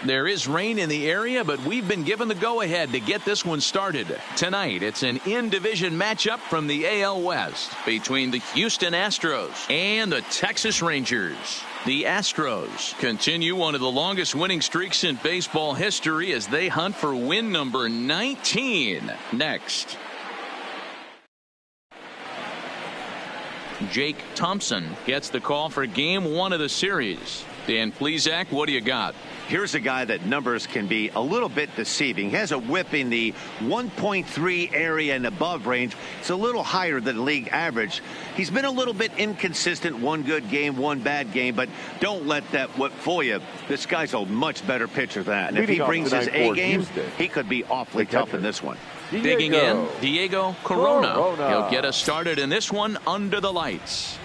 There is rain in the area, but we've been given the go-ahead to get this one started. Tonight, it's an in-division matchup from the AL West between the Houston Astros and the Texas Rangers. The Astros continue one of the longest winning streaks in baseball history as they hunt for win number 19 next. Jake Thompson gets the call for game 1 of the series. Dan Plesac, what do you got? Here's a guy that numbers can be a little bit deceiving. He has a whip in the 1.3 area and above range. It's a little higher than league average. He's been a little bit inconsistent. One good game, one bad game, but don't let that whip fool you. This guy's a much better pitcher than that. And if he brings his A game, he could be awfully tough in this one. Digging in, Diego Corona. He'll get us started in this one under the lights.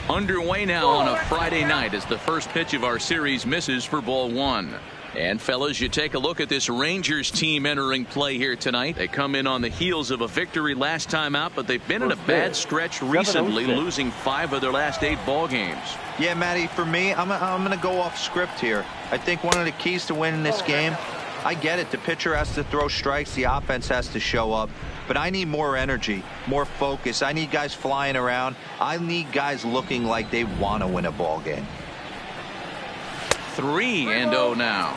Underway now on a Friday night as the first pitch of our series misses for ball 1. And fellas, you take a look at this Rangers team entering play here tonight. They come in on the heels of a victory last time out, but they've been in a bad stretch recently, losing 5 of their last 8 ball games. Yeah, Matty, for me, I'm going to go off script here. I think one of the keys to winning this game, I get it, the pitcher has to throw strikes, the offense has to show up. But I need more energy, more focus. I need guys flying around. I need guys looking like they want to win a ball game. 3-0 now.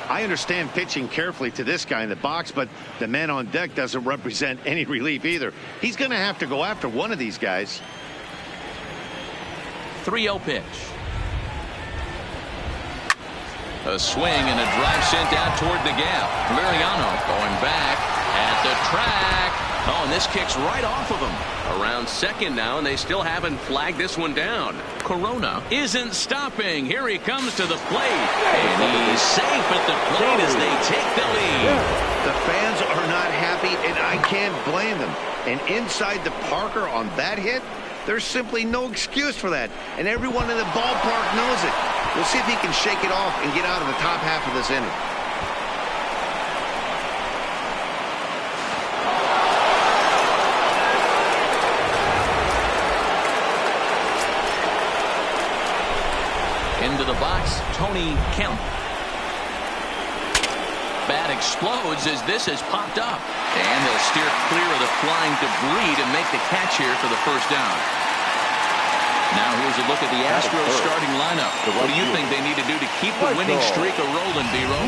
I understand pitching carefully to this guy in the box, but the man on deck doesn't represent any relief either. He's going to have to go after one of these guys. 3-0 pitch. A swing and a drive sent out toward the gap. Liriano going back at the track. Oh, and this kicks right off of him. Around second now, and they still haven't flagged this one down. Corona isn't stopping. Here he comes to the plate. And he's safe at the plate as they take the lead. The fans are not happy, and I can't blame them. And inside the Parker on that hit, there's simply no excuse for that. And everyone in the ballpark knows it. We'll see if he can shake it off and get out of the top half of this inning. Into the box, Tony Kemp. Bat explodes as this has popped up. And he'll steer clear of the flying debris to make the catch here for the first down. Now here's a look at the Astros starting lineup. What do you think they need to do to keep the winning streak a-rolling, D-Roll?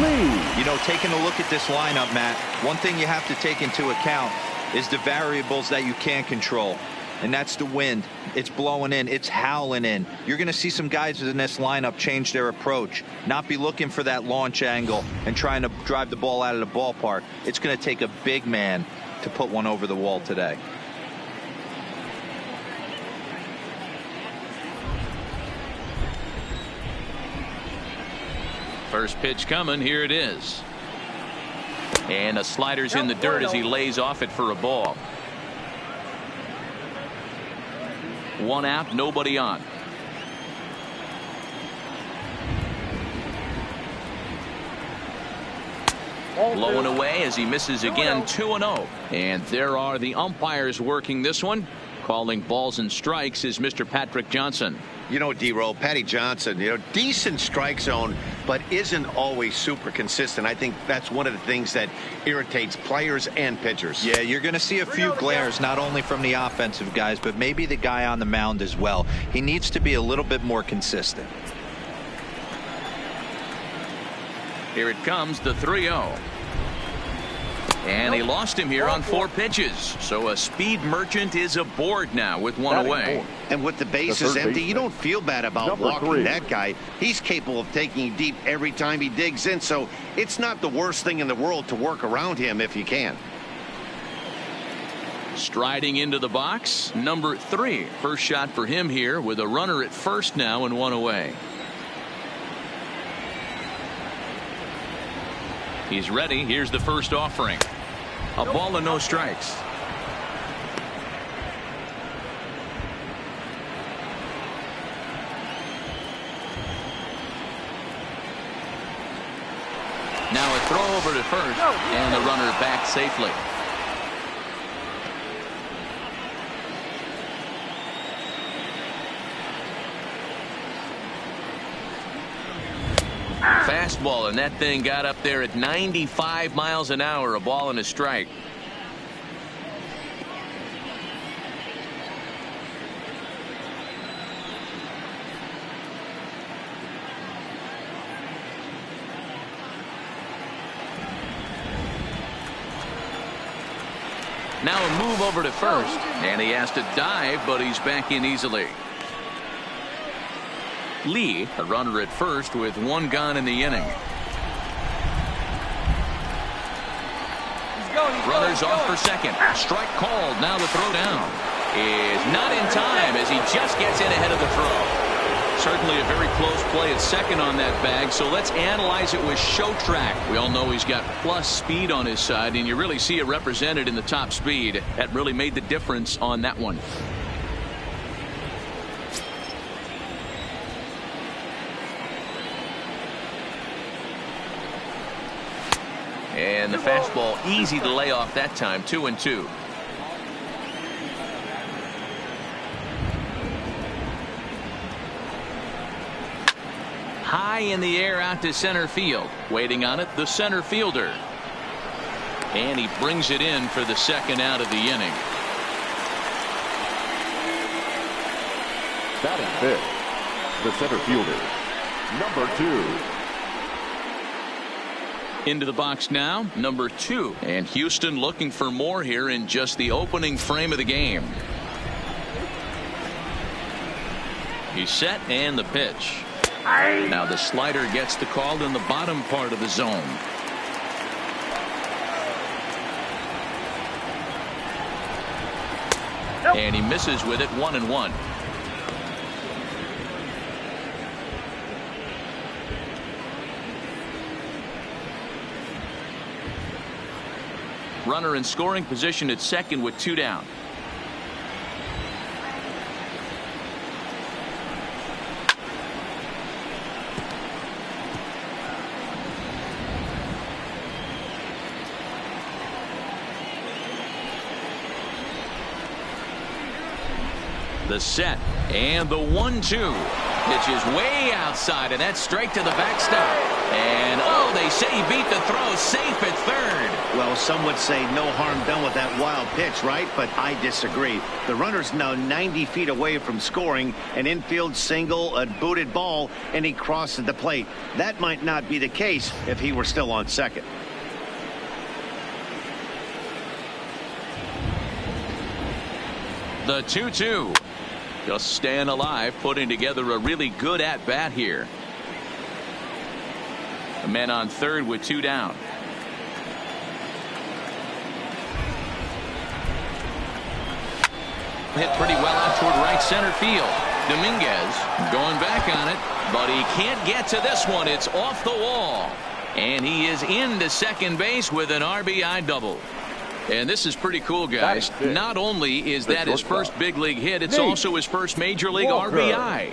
You know, taking a look at this lineup, Matt, one thing you have to take into account is the variables that you can't control. And that's the wind. It's blowing in. It's howling in. You're going to see some guys in this lineup change their approach, not be looking for that launch angle and trying to drive the ball out of the ballpark. It's going to take a big man to put one over the wall today. First pitch coming. Here it is. And a slider's in the dirt as he lays off it for a ball. 1 out, nobody on. Blowing away as he misses again. 2-0. And there are the umpires working this one. Calling balls and strikes is Mr. Patrick Johnson. You know, D-Roll, Patty Johnson, decent strike zone, but isn't always super consistent. I think that's one of the things that irritates players and pitchers. Yeah, you're going to see a few glares, not only from the offensive guys, but maybe the guy on the mound as well. He needs to be a little bit more consistent. Here it comes, the 3-0. And he lost him here on 4 pitches. So a speed merchant is aboard now with 1 away. And with the bases empty, you don't feel bad about walking that guy. He's capable of taking deep every time he digs in. So it's not the worst thing in the world to work around him if you can. Striding into the box, number 3. First shot for him here with a runner at first now and 1 away. He's ready. Here's the first offering. A ball and no strikes. Now a throw over to first, and the runner back safely. Fastball, and that thing got up there at 95 miles an hour, a ball and a strike. Now a move over to first, and he has to dive, but he's back in easily. Lee, a runner at first with one gone in the inning. Runners off for second. Strike called. Now the throw down is not in time as he just gets in ahead of the throw. Certainly a very close play at second on that bag, so let's analyze it with show track. We all know he's got plus speed on his side, and you really see it represented in the top speed. That really made the difference on that one. And the fastball easy to lay off that time. 2-2. High in the air out to center field. Waiting on it, the center fielder. And he brings it in for the second out of the inning. Batting fifth, the center fielder, number 2. Into the box now, number 2. And Houston looking for more here in just the opening frame of the game. He's set, and the pitch. Now the slider gets the call in the bottom part of the zone. And he misses with it. 1-1. Runner in scoring position at second with 2 down. The set and the 1-2. Pitch is way outside, and that's straight to the backstop. And oh, they say he beat the throw, safe at third. Well, some would say no harm done with that wild pitch, right? But I disagree. The runner's now 90 feet away from scoring an infield single, a booted ball, and he crosses the plate. That might not be the case if he were still on second. The 2-2. Just staying alive, putting together a really good at-bat here. A man on third with 2 down. Hit pretty well out toward right center field. Dominguez going back on it, but he can't get to this one. It's off the wall. And he is into second base with an RBI double. And this is pretty cool, guys. Not only is that his first big league hit, it's also his first major league RBI.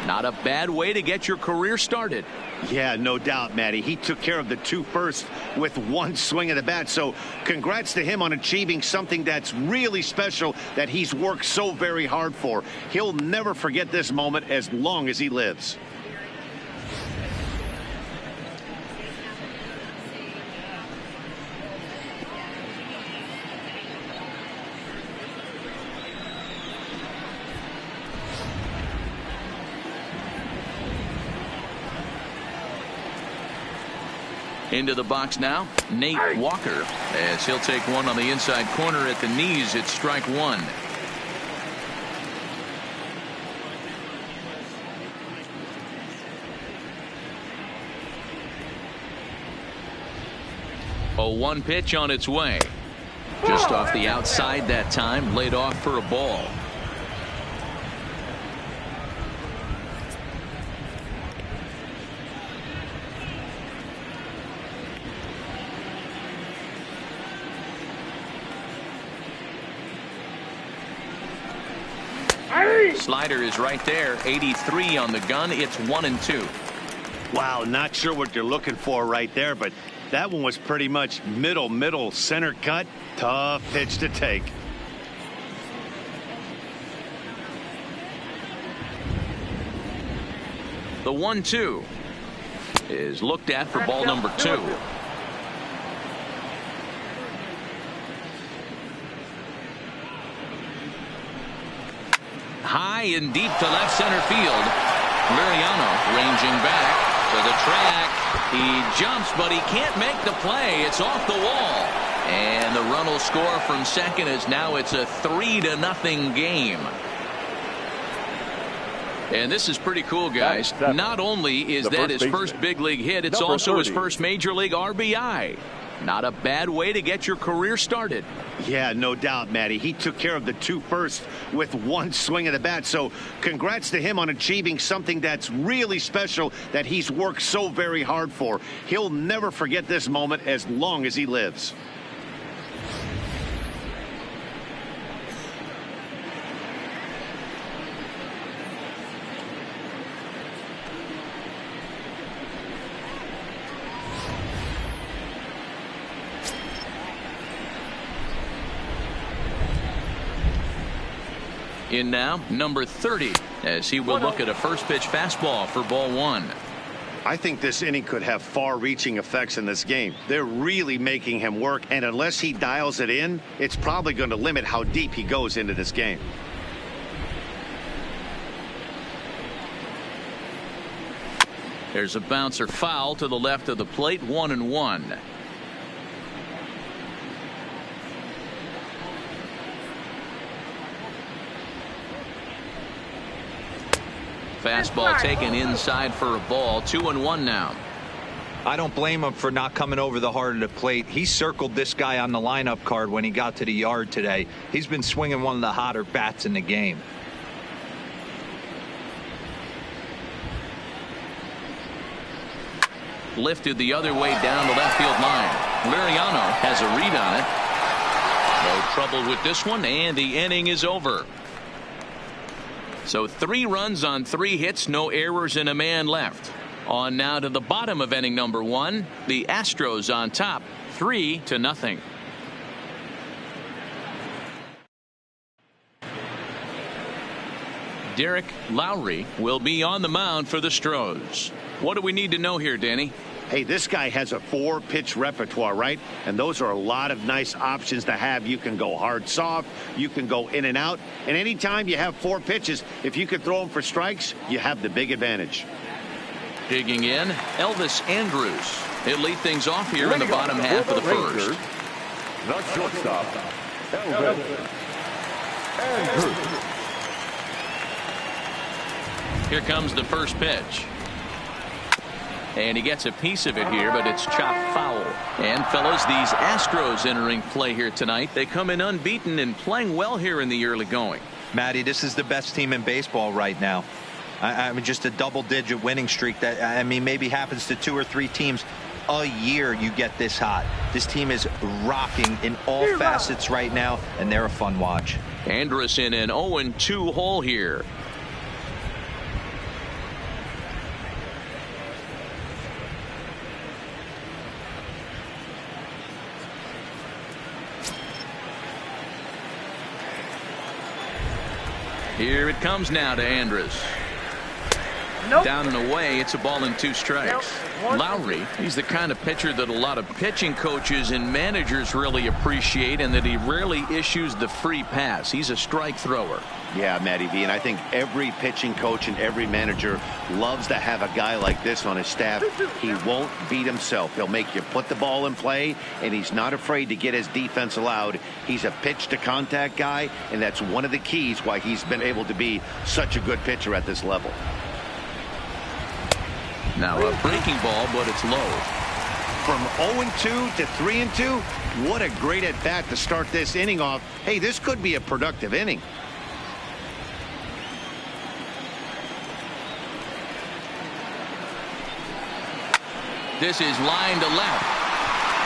Not a bad way to get your career started. Yeah, no doubt, Matty. He took care of the 2 first with 1 swing of the bat. So congrats to him on achieving something that's really special that he's worked so very hard for. He'll never forget this moment as long as he lives. Into the box now, Nate Walker, as he'll take one on the inside corner at the knees. It's strike 1. A 1 pitch on its way. Just off the outside that time, laid off for a ball. Slider is right there. 83 on the gun. It's 1-2. Wow, not sure what you're looking for right there, but that one was pretty much middle center cut. Tough pitch to take. The 1-2. is looked at for ball number 2. High and deep to left center field. Liriano ranging back to the track. He jumps, but he can't make the play. It's off the wall. And the run will score from second as now it's a 3-0 game. And this is pretty cool, guys. Not only is that his first big league hit, it's also his first major league RBI. Not a bad way to get your career started. Yeah, no doubt, Matty. He took care of the 2 first with 1 swing of the bat. So congrats to him on achieving something that's really special that he's worked so very hard for. He'll never forget this moment as long as he lives. In now, number 30, as he will look at a first pitch fastball for ball 1. I think this inning could have far-reaching effects in this game. They're really making him work, and unless he dials it in, it's probably going to limit how deep he goes into this game. There's a bouncer foul to the left of the plate, 1-1. Fastball taken inside for a ball. 2-1 now. I don't blame him for not coming over the heart of the plate. He circled this guy on the lineup card when he got to the yard today. He's been swinging one of the hotter bats in the game. Lifted the other way down the left field line. Liriano has a read on it. No trouble with this one, and the inning is over. So 3 runs on 3 hits, no errors, and a man left. On now to the bottom of inning number 1. The Astros on top, 3-0. Derek Lowry will be on the mound for the Astros. What do we need to know here, Danny? Hey, this guy has a 4-pitch repertoire, right? And those are a lot of nice options to have. You can go hard, soft. You can go in and out. And anytime you have 4 pitches, if you could throw them for strikes, you have the big advantage. Digging in, Elvis Andrus. He'll lead things off here in the bottom half of the first. The shortstop, Elvis Andrus. Here comes the first pitch. And he gets a piece of it here, but it's chopped foul. And fellas, these Astros entering play here tonight. They come in unbeaten and playing well here in the early going. Matty, this is the best team in baseball right now. I mean, just a double-digit winning streak that, I mean, maybe happens to 2 or 3 teams a year. You get this hot. This team is rocking in all facets right now, and they're a fun watch. Andrus in an 0-2 hole here. Here it comes now to Andrus. Nope. Down and away. It's a ball and 2 strikes. Nope. Lowry, he's the kind of pitcher that a lot of pitching coaches and managers really appreciate, and that he rarely issues the free pass. He's a strike thrower. Yeah, Matty V, and I think every pitching coach and every manager loves to have a guy like this on his staff. He won't beat himself. He'll make you put the ball in play, and he's not afraid to get his defense allowed. He's a pitch to contact guy, and that's one of the keys why he's been able to be such a good pitcher at this level. Now a breaking ball, but it's low. From 0-2 to 3-2, what a great at bat to start this inning off. Hey, this could be a productive inning. This is line to left.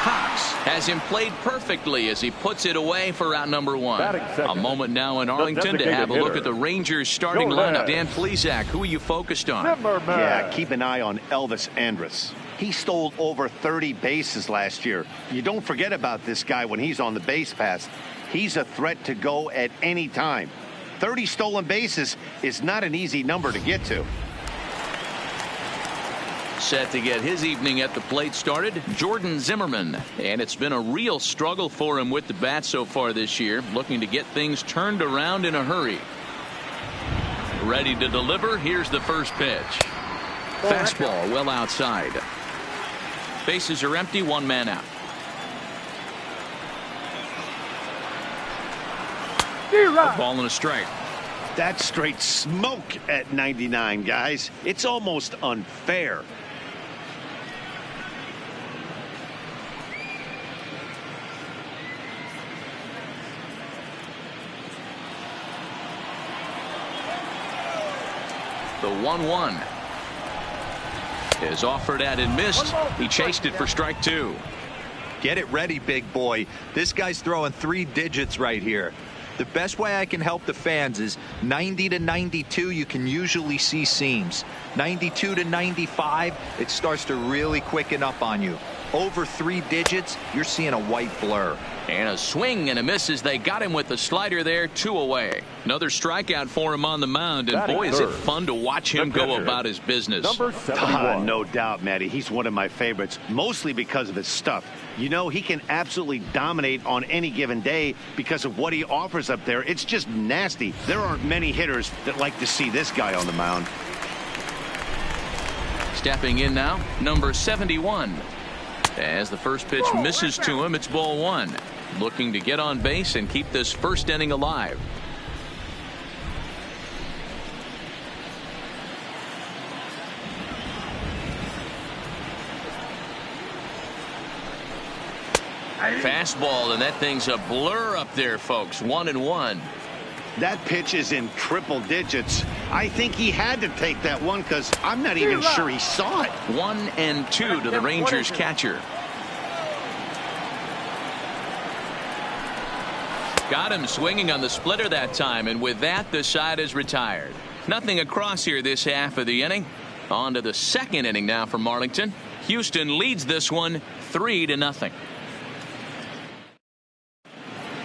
Cox has him played perfectly as he puts it away for out number 1. A moment now in Arlington to have a look at the Rangers starting lineup. Dan Plesac, who are you focused on? Yeah, keep an eye on Elvis Andrus. He stole over 30 bases last year. You don't forget about this guy when he's on the base pass. He's a threat to go at any time. 30 stolen bases is not an easy number to get to. Set to get his evening at the plate started, Jordan Zimmerman. And it's been a real struggle for him with the bat so far this year, looking to get things turned around in a hurry. Ready to deliver. Here's the first pitch. Fastball well outside. Bases are empty, one man out. A ball and a strike. That's straight smoke at 99, guys. It's almost unfair. The 1-1 is offered at and missed. He chased it for strike two. Get it ready, big boy. This guy's throwing 3 digits right here. The best way I can help the fans is 90 to 92. You can usually see seams. 92 to 95, it starts to really quicken up on you. Over 3 digits, you're seeing a white blur. And a swing and a miss as they got him with the slider there, 2 away. Another strikeout for him on the mound, and boy, is it fun to watch him go about his business. Number 71. No doubt, Matty. He's one of my favorites, mostly because of his stuff. You know, he can absolutely dominate on any given day because of what he offers up there. It's just nasty. There aren't many hitters that like to see this guy on the mound. Stepping in now, number 71. As the first pitch misses to him, it's ball 1. Looking to get on base and keep this first inning alive. Fastball, and that thing's a blur up there, folks. 1-1. That pitch is in triple digits. I think he had to take that one because I'm not even sure he saw it. 1-2 to the Rangers catcher. Got him swinging on the splitter that time, and with that, the side is retired. Nothing across here this half of the inning. On to the second inning now for Arlington. Houston leads this one 3-0.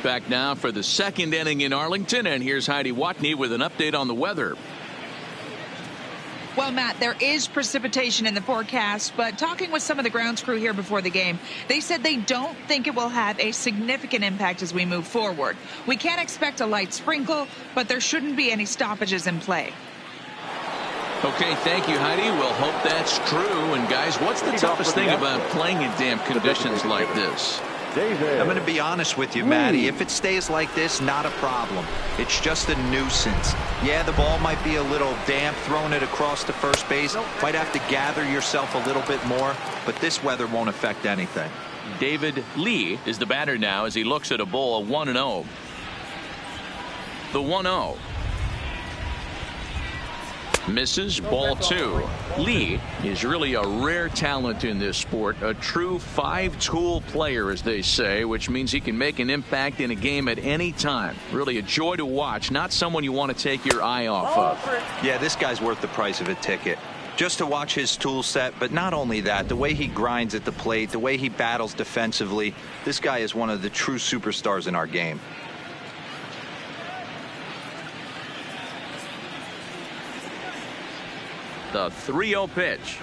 Back now for the second inning in Arlington, and here's Heidi Watney with an update on the weather. Well, Matt, there is precipitation in the forecast, but talking with some of the grounds crew here before the game, they said they don't think it will have a significant impact as we move forward. We can't expect a light sprinkle, but there shouldn't be any stoppages in play. Okay, thank you, Heidi. We'll hope that's true. And guys, what's the toughest thing about playing in damp conditions like this? I'm going to be honest with you, Matty. If it stays like this, not a problem. It's just a nuisance. Yeah, the ball might be a little damp, throwing it across to first base. Might have to gather yourself a little bit more, but this weather won't affect anything. David Lee is the batter now as he looks at a ball 1-0. The 1-0. Misses, ball 2. Lee is really a rare talent in this sport, a true 5-tool player, as they say, which means he can make an impact in a game at any time. Really a joy to watch, not someone you want to take your eye off of. Yeah, this guy's worth the price of a ticket. Just to watch his tool set, but not only that, the way he grinds at the plate, the way he battles defensively, this guy is one of the true superstars in our game. The 3-0 pitch.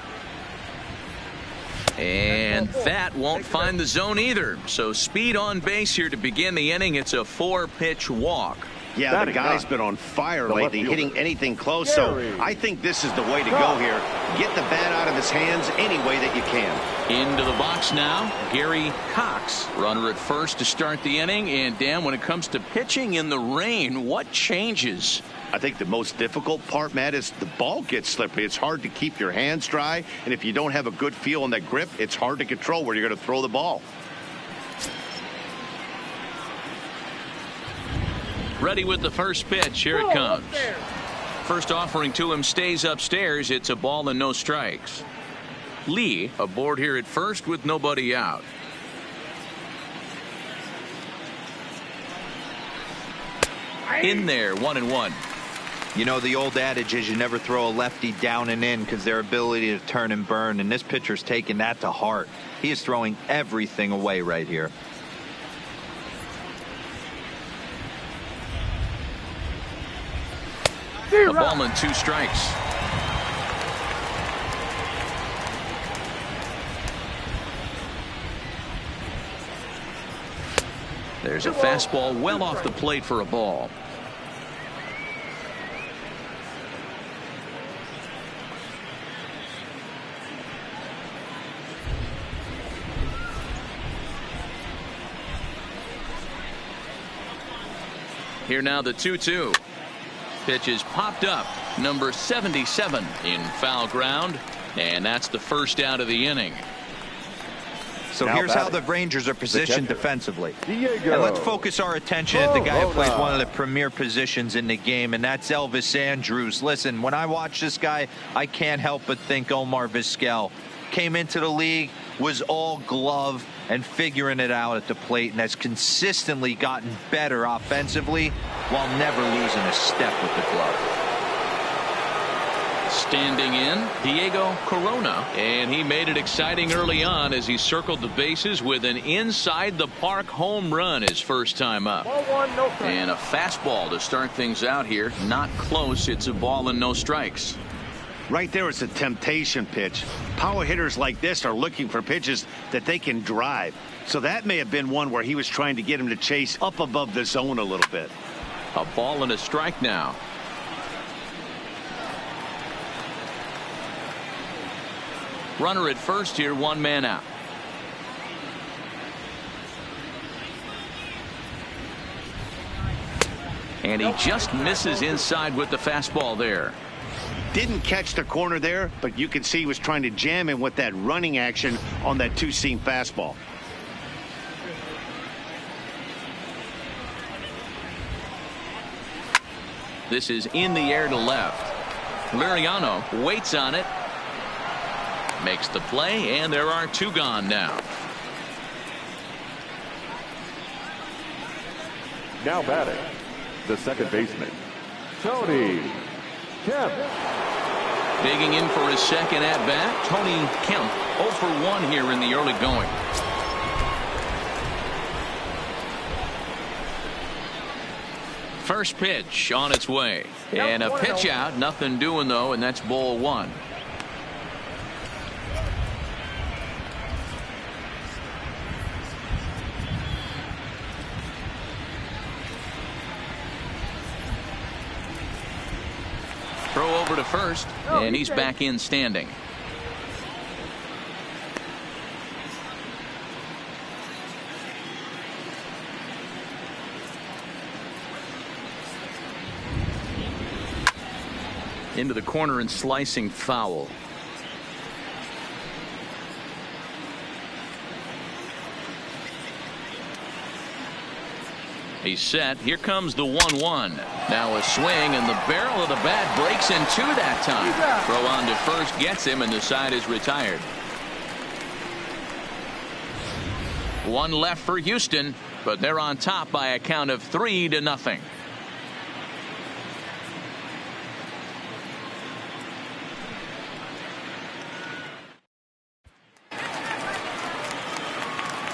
And that won't find the zone either. So speed on base here to begin the inning. It's a 4-pitch walk. Yeah, the guy's been on fire lately, hitting anything close. So I think this is the way to go here. Get the bat out of his hands any way that you can. Into the box now, Gary Cox. Runner at first to start the inning. And Dan, when it comes to pitching in the rain, what changes? I think the most difficult part, Matt, is the ball gets slippery. It's hard to keep your hands dry, and if you don't have a good feel on that grip, it's hard to control where you're going to throw the ball. Ready with the first pitch. Here it comes. First offering to him stays upstairs. It's a ball and no strikes. Lee aboard here at first with nobody out. In there, 1-1. You know, the old adage is you never throw a lefty down and in because their ability to turn and burn, and this pitcher's taking that to heart. He is throwing everything away right here. A ball and 2 strikes. There's a fastball well off the plate for a ball. Here now the 2-2. Pitch is popped up. Number 77 in foul ground. And that's the first out of the inning. So Now here's batting, how the Rangers are positioned catcher, defensively. Diego. And let's focus our attention at the guy who plays Corona. one of the premier positions in the game, and that's Elvis Andrus. Listen, when I watch this guy, I can't help but think Omar Vizquel. Came into the league, was all glove and figuring it out at the plate, and has consistently gotten better offensively while never losing a step with the glove. Standing in, Diego Corona, and he made it exciting early on as he circled the bases with an inside the park home run his first time up. And a fastball to start things out here. Not close. It's a ball and no strikes. Right there, it's a temptation pitch. Power hitters like this are looking for pitches that they can drive. So that may have been one where he was trying to get him to chase up above the zone a little bit. A ball and a strike now. Runner at first here, one man out. And he just misses inside with the fastball there. Didn't catch the corner there, but you can see he was trying to jam him with that running action on that two-seam fastball. This is in the air to left. Liriano waits on it. Makes the play, and there are two gone now. Now batting, the second baseman, Tony Kemp. Digging in for his second at bat, Tony Kemp, 0 for 1 here in the early going. First pitch on its way, and a pitch out, nothing doing though, and that's ball one. Throw over to first, and he's back in standing. Into the corner and slicing foul. He's set. Here comes the 1-1. Now a swing, and the barrel of the bat breaks in two that time. Throw on to first gets him, and the side is retired. One left for Houston, but they're on top by a count of 3-0.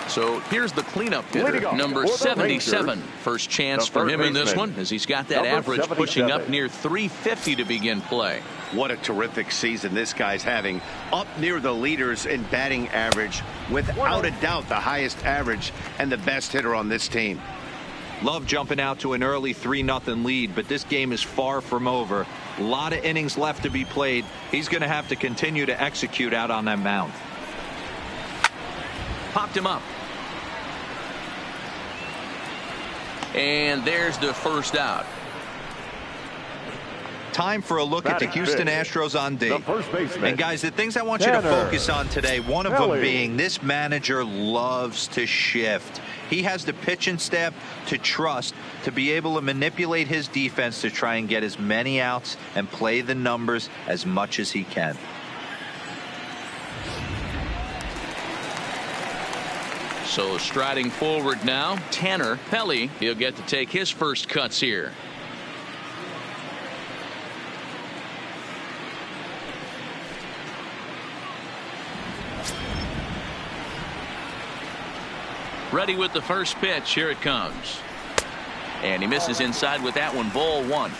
So here's the cleanup hitter, number 77. First chance for him in this one, as he's got that average pushing up near 350 to begin play. What a terrific season this guy's having. Up near the leaders in batting average, without a doubt the highest average and the best hitter on this team. Love jumping out to an early 3-0 lead, but this game is far from over. A lot of innings left to be played. He's going to have to continue to execute out on that mound. Popped him up. And there's the first out. Time for a look at the Houston Astros on D. And guys, the things I want you to focus on today, one of them being this manager loves to shift. He has the pitching staff to trust to be able to manipulate his defense to try and get as many outs and play the numbers as much as he can. So striding forward now, Tanner Pelly. He'll get to take his first cuts here. Ready with the first pitch. Here it comes. And he misses inside with that one. Ball one.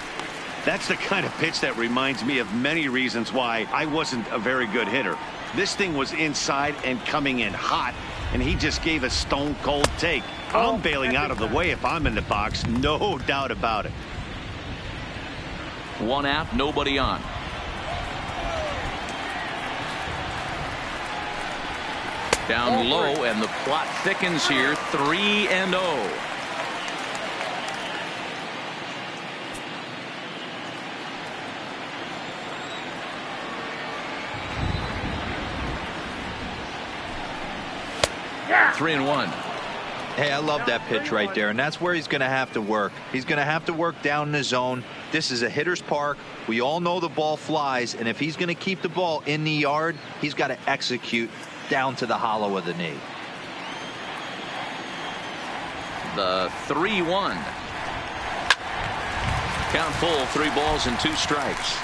That's the kind of pitch that reminds me of many reasons why I wasn't a very good hitter. This thing was inside and coming in hot, and he just gave a stone-cold take. I'm bailing out of the way if I'm in the box, no doubt about it. 1 out, nobody on. Down low, and the plot thickens here. 3-0. Yeah. 3-1. Hey, I love that pitch right there, and that's where he's going to have to work. He's going to have to work down in the zone. This is a hitter's park. We all know the ball flies, and if he's going to keep the ball in the yard, he's got to execute down to the hollow of the knee. The 3-1. Count full, 3 balls and 2 strikes.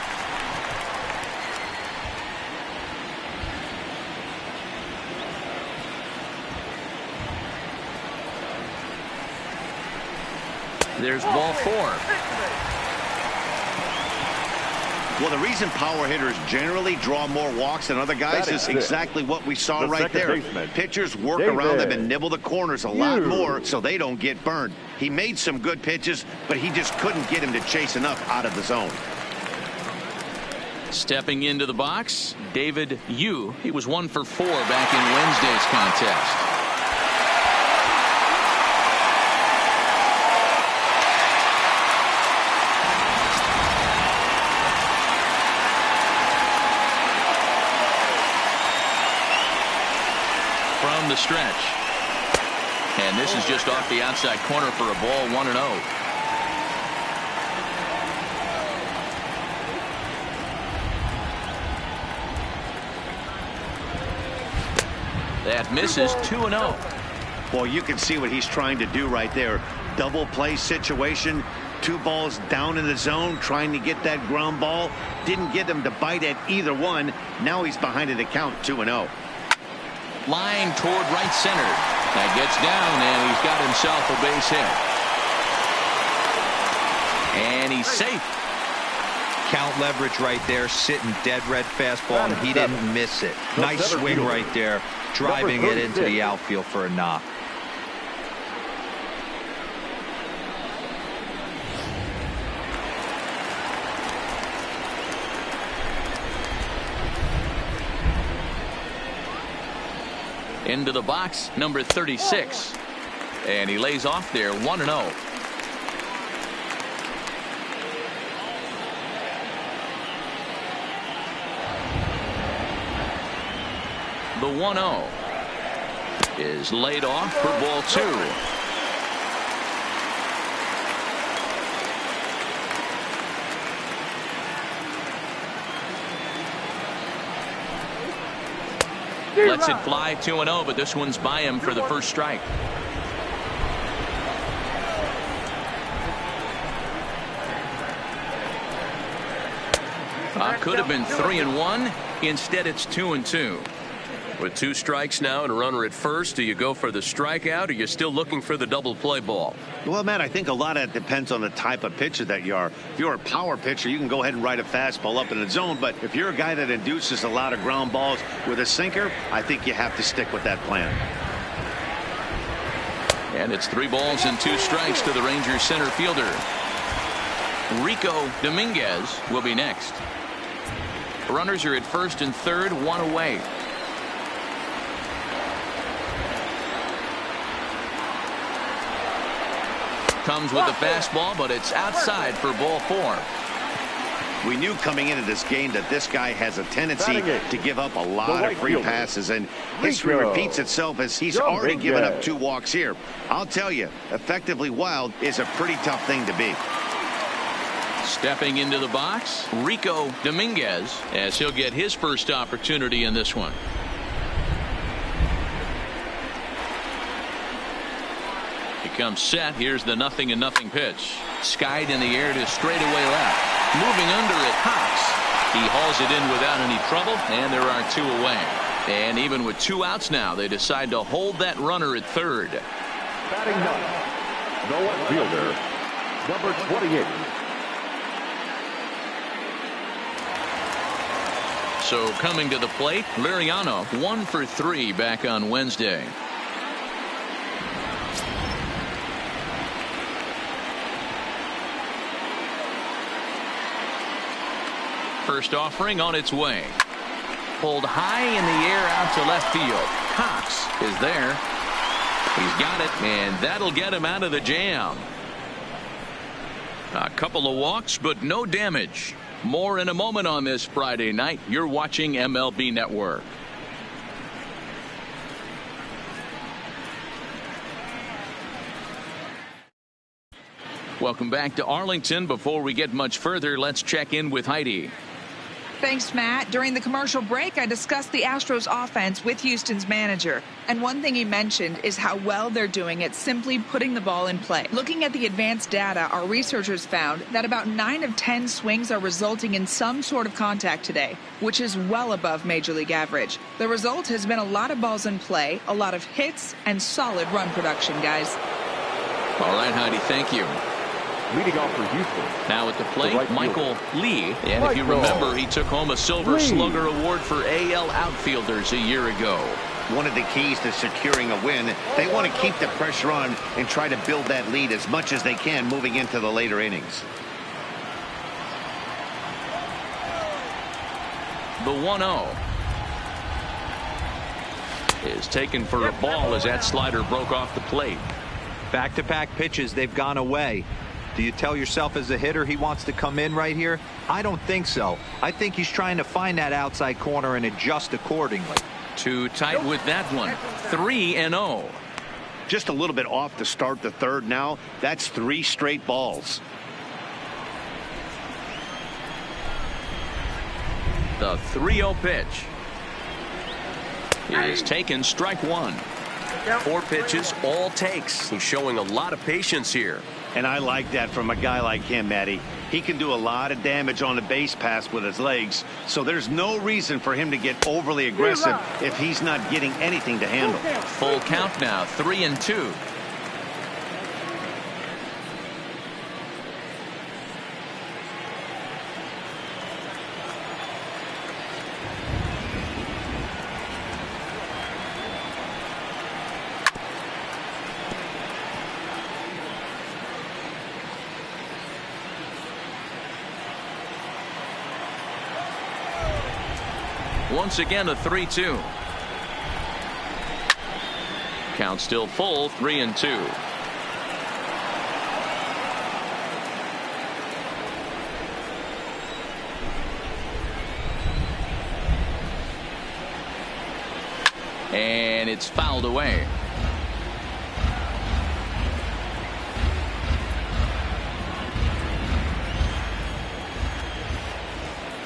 There's ball 4. Well, the reason power hitters generally draw more walks than other guys is exactly what we saw right there. Pitchers work around them and nibble the corners a lot more so they don't get burned. He made some good pitches, but he just couldn't get him to chase enough out of the zone. Stepping into the box, David Yu. He was 1 for 4 back in Wednesday's contest. From the stretch, and this is just off the outside corner for a ball. 1-0. That misses. 2-0. Well, you can see what he's trying to do right there. Double play situation, 2 balls down in the zone, trying to get that ground ball. Didn't get him to bite at either one. Now he's behind in the count. 2-0. Line toward right center. That gets down, and he's got himself a base hit. And he's safe. Count leverage right there, sitting dead red fastball, and he didn't miss it. Nice swing right there, driving it into the outfield for a knock. Into the box, number 36. And he lays off there. 1-0. The 1-0 is laid off for ball 2. Lets it fly. 2-0, but this one's by him for the first strike. Could have been 3-1. Instead, it's 2-2. With 2 strikes now and a runner at first, do you go for the strikeout, or you're still looking for the double play ball? Well, Matt, I think a lot of it depends on the type of pitcher that you are. If you're a power pitcher, you can go ahead and ride a fastball up in the zone. But if you're a guy that induces a lot of ground balls with a sinker, I think you have to stick with that plan. And it's 3 balls and 2 strikes to the Rangers center fielder. Rico Dominguez will be next. Runners are at first and third, 1 away. Comes with the fastball, but it's outside for ball 4. We knew coming into this game that this guy has a tendency to give up a lot of free passes, and history repeats itself as he's already given up 2 walks here. I'll tell you, effectively wild is a pretty tough thing to be. Stepping into the box, Rico Dominguez, as he'll get his first opportunity in this one. He comes set. Here's the 0-0 pitch. Skied in the air to straightaway left. Moving under it, Cox. He hauls it in without any trouble, and there are 2 away. And even with 2 outs now, they decide to hold that runner at third. Batting 9, the left fielder, number 28. So coming to the plate, Liriano 1 for 3 back on Wednesday. First offering on its way. Pulled high in the air out to left field. Cox is there. He's got it, and that'll get him out of the jam. A couple of walks, but no damage. More in a moment on this Friday night. You're watching MLB Network. Welcome back to Arlington. Before we get much further, let's check in with Heidi. Thanks, Matt. During the commercial break, I discussed the Astros offense with Houston's manager. And one thing he mentioned is how well they're doing at simply putting the ball in play. Looking at the advanced data, our researchers found that about 9 of 10 swings are resulting in some sort of contact today, which is well above Major League average. The result has been a lot of balls in play, a lot of hits, and solid run production, guys. All right, Heidi, thank you. Leading off for Houston. Now at the plate, Michael Lee. And if you remember, he took home a Silver Slugger Award for AL outfielders a year ago. One of the keys to securing a win, they want to keep the pressure on and try to build that lead as much as they can moving into the later innings. The 1-0 is taken for a ball as that slider broke off the plate. Back-to-back pitches, they've gone away. Do you tell yourself as a hitter he wants to come in right here? I don't think so. I think he's trying to find that outside corner and adjust accordingly. Too tight with that one. 3-0. Just a little bit off to start the third now. That's 3 straight balls. The 3-0 pitch is taken, strike 1. 4 pitches, all takes. He's showing a lot of patience here. And I like that from a guy like him, Matty. He can do a lot of damage on the base pass with his legs, so there's no reason for him to get overly aggressive if he's not getting anything to handle. Full count now, 3-2. Once again, a 3-2. Count still full, 3-2. And it's fouled away.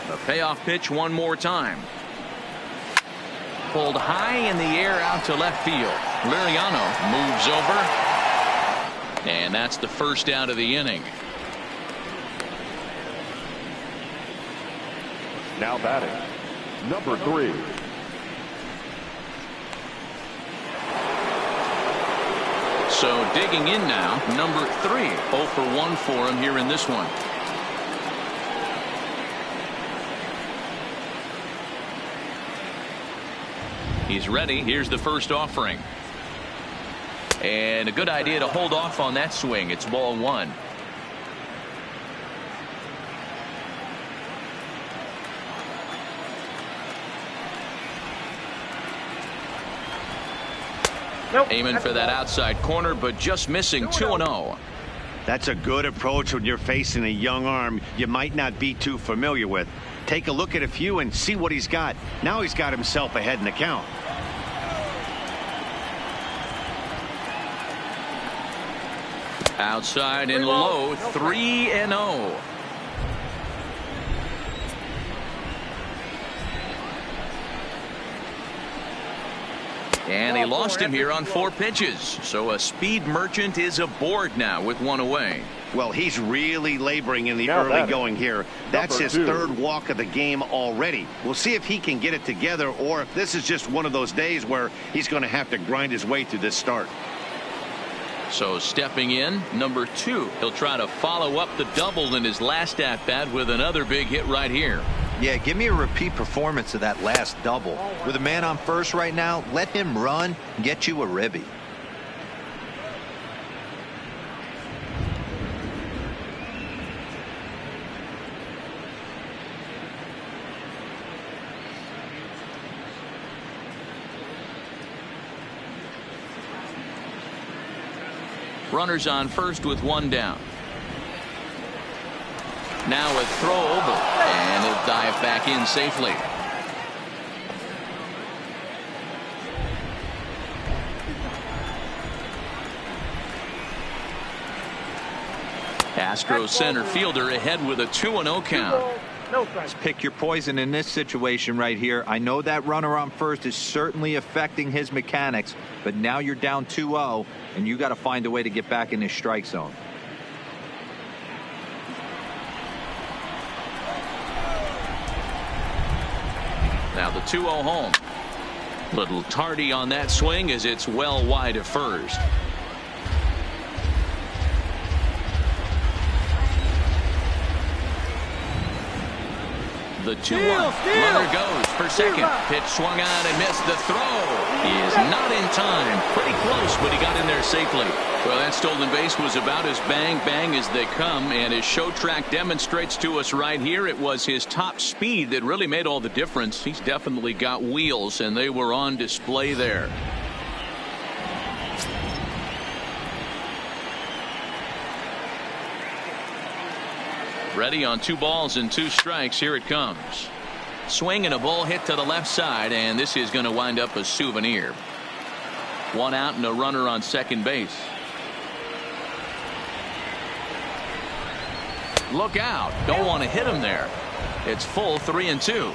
The payoff pitch one more time. Pulled high in the air out to left field. Liriano moves over. And that's the first out of the inning. Now batting, number 3. So digging in now, number 3. 0 for 1 for him here in this one. He's ready. Here's the first offering. And a good idea to hold off on that swing. It's ball 1. Aiming for that outside corner, but just missing. 2-0. That's a good approach when you're facing a young arm you might not be too familiar with. Take a look at a few and see what he's got. Now he's got himself ahead in the count. Outside and low, 3-0. And he lost him here on 4 pitches. So a speed merchant is aboard now with 1 away. Well, he's really laboring in the early going here. That's his 3rd walk of the game already. We'll see if he can get it together or if this is just one of those days where he's going to have to grind his way through this start. So stepping in, number 2. He'll try to follow up the double in his last at-bat with another big hit right here. Yeah, give me a repeat performance of that last double. With a man on first right now, let him run and get you a ribby. Runners on first with one down. Now a throw over, and he'll dive back in safely. Astros center fielder ahead with a 2-0 count. Just pick your poison in this situation right here. I know that runner on first is certainly affecting his mechanics, but now you're down 2-0, and you got to find a way to get back in this strike zone. Now the 2-0 home. Little tardy on that swing as it's well wide of first. The 2-1. Runner goes for second. Pitch swung on and missed. The throw. He is not in time. Pretty close, but he got in there safely. Well, that stolen base was about as bang as they come, and his show track demonstrates to us right here it was his top speed that really made all the difference. He's definitely got wheels, and they were on display there. Ready on 2 balls and 2 strikes. Here it comes. Swing and a ball hit to the left side, and this is going to wind up a souvenir. 1 out and a runner on second base. Look out. Don't want to hit him there. It's full 3-2.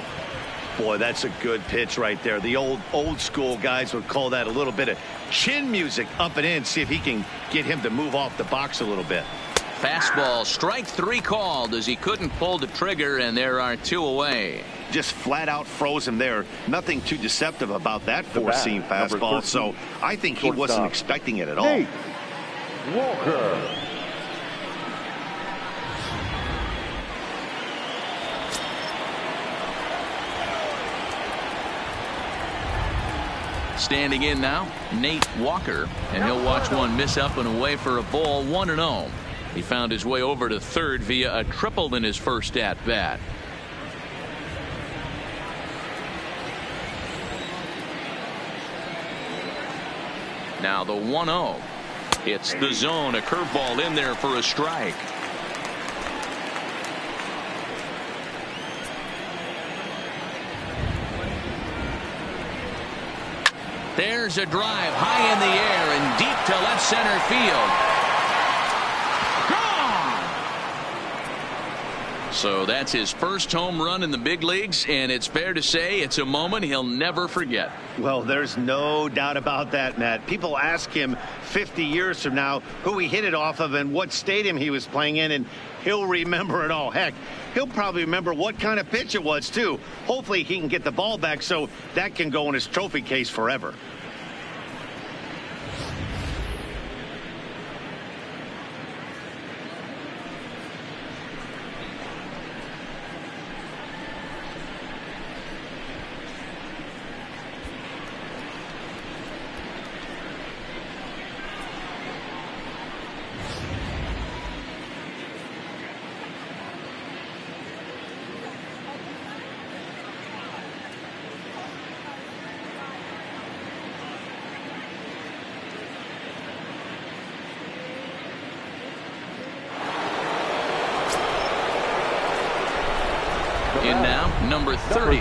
Boy, that's a good pitch right there. The old school guys would call that a little bit of chin music up and in. See if he can get him to move off the box a little bit. Fastball, strike 3 called as he couldn't pull the trigger, and there are 2 away. Just flat out froze him there. Nothing too deceptive about that 4-seam fastball. So I think he wasn't expecting it at all. Nate Walker. Standing in now, Nate Walker, and he'll watch one miss up and away for a ball. 1-0. He found his way over to third via a triple in his first at bat. Now the 1-0. It's the zone. A curveball in there for a strike. There's a drive high in the air and deep to left center field. So that's his first home run in the big leagues, and it's fair to say it's a moment he'll never forget. Well, there's no doubt about that, Matt. People ask him 50 years from now who he hit it off of and what stadium he was playing in, and he'll remember it all. Heck, he'll probably remember what kind of pitch it was, too. Hopefully he can get the ball back so that can go in his trophy case forever. In now, number 30.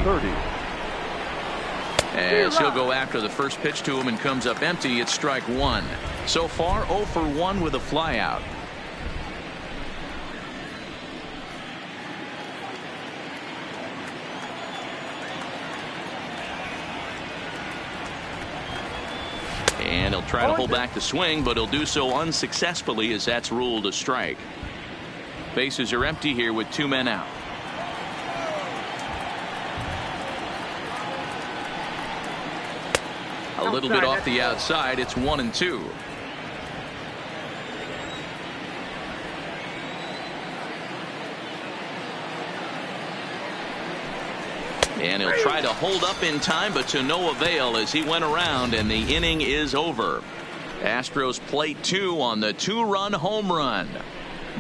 As he'll go after the first pitch to him and comes up empty, it's strike 1. So far, 0 for 1 with a flyout. And he'll try to hold back the swing, but he'll do so unsuccessfully as that's ruled a strike. Bases are empty here with 2 men out. A little bit off the outside. It's 1-2. And he'll try to hold up in time, but to no avail as he went around, and the inning is over. Astros plate 2 on the 2-run home run.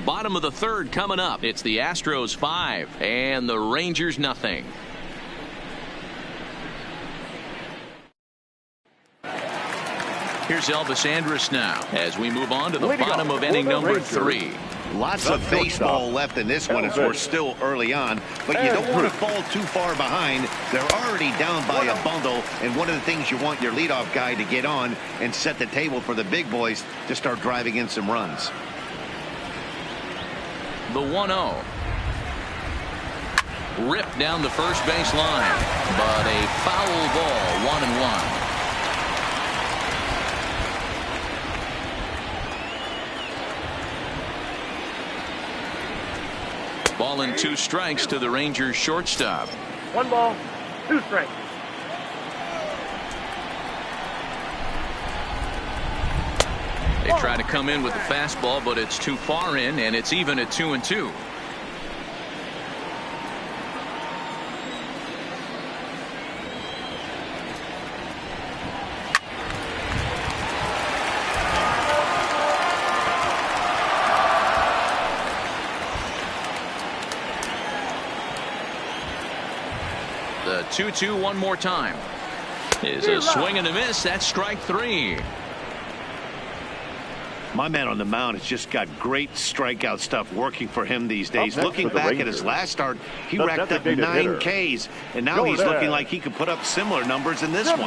Bottom of the 3rd coming up. It's the Astros 5 and the Rangers nothing. Here's Elvis Andrus now as we move on to the Leading bottom off of for inning the number Rangers. 3. Lots The of baseball shortstop, left in this one as we're still early on, but you don't want to fall too far behind. They're already down by a bundle, and one of the things you want your leadoff guy to get on and set the table for the big boys to start driving in some runs. The 1-0. Ripped down the first base line, but a foul ball, 1-1. Ball and 2 strikes to the Rangers shortstop. 1 ball, 2 strikes. They try to come in with the fastball, but it's too far in, and it's even at 2-2. The 2-2 one more time. Is a swing and a miss. That's strike 3. My man on the mound has just got great strikeout stuff working for him these days. Looking back at his last start, he racked up 9 Ks, and now he's looking like he could put up similar numbers in this one.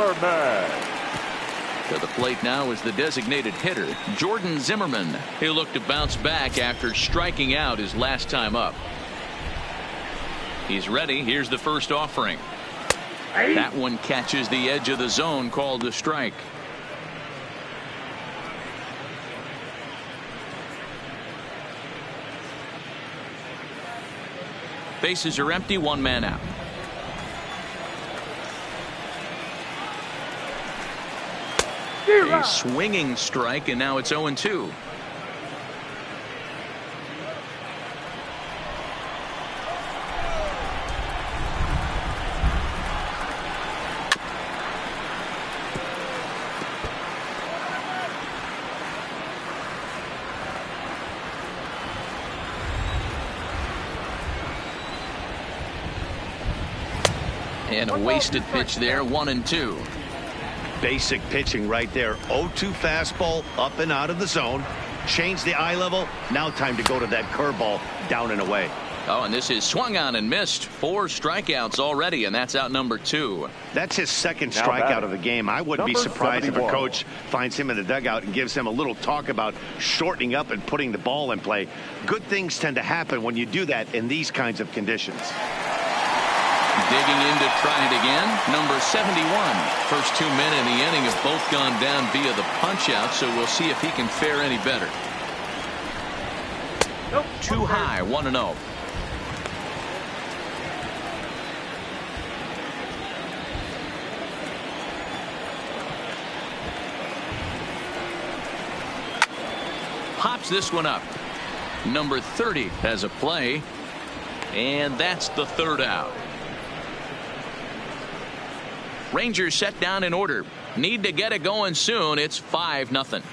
To the plate now is the designated hitter, Jordan Zimmerman. He'll look to bounce back after striking out his last time up. He's ready. Here's the first offering. That one catches the edge of the zone, called a strike. Bases are empty, 1 man out. A swinging strike, and now it's 0-2. And a wasted pitch there, 1-2. Basic pitching right there. 0-2 fastball up and out of the zone. Change the eye level. Now time to go to that curveball down and away. Oh, and this is swung on and missed. 4 strikeouts already, and that's out number 2. That's his second strikeout of the game. I wouldn't be surprised if a coach finds him in the dugout and gives him a little talk about shortening up and putting the ball in play. Good things tend to happen when you do that in these kinds of conditions. Digging in to try it again, number 71. First 2 men in the inning have both gone down via the punch out, so we'll see if he can fare any better. Too high, 1-0. Pops this one up. Number 30 has a play, and that's the 3rd out. Rangers set down in order. Need to get it going soon. It's 5-0.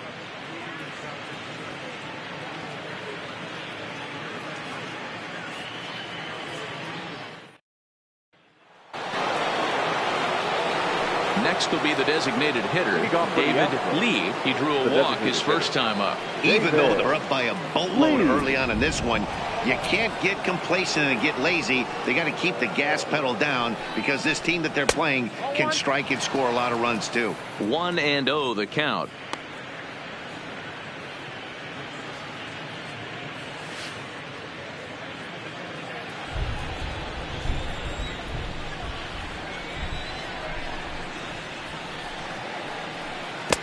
Next will be the designated hitter, David Lee. He drew a walk his first time up. Even though they're up by a boatload early on in this one, you can't get complacent and get lazy. They got to keep the gas pedal down because this team that they're playing can strike and score a lot of runs too. 1-0 the count.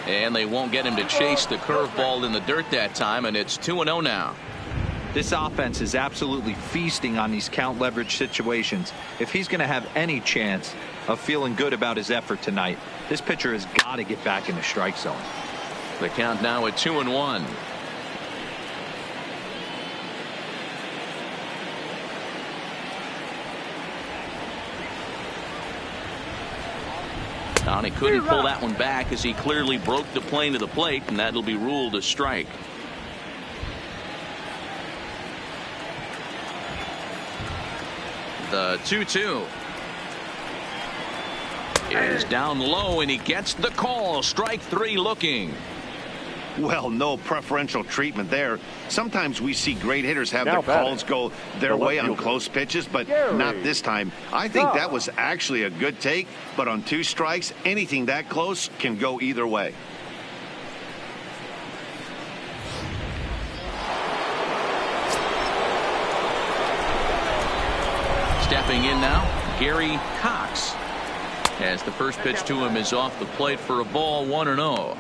And they won't get him to chase the curveball in the dirt that time, and it's 2-0 now. This offense is absolutely feasting on these count leverage situations. If he's going to have any chance of feeling good about his effort tonight, this pitcher has got to get back in the strike zone. The count now at 2-1. And he couldn't pull that one back as he clearly broke the plane to the plate, and that'll be ruled a strike. The 2-2. is down low, and he gets the call. Strike three looking. Well, no preferential treatment there. Sometimes we see great hitters have Now their calls go their way on close pitches, but not this time. I think that was actually a good take, but on 2 strikes, anything that close can go either way. Stepping in now, Gary Cox, as the first pitch to him is off the plate for a ball, 1-0.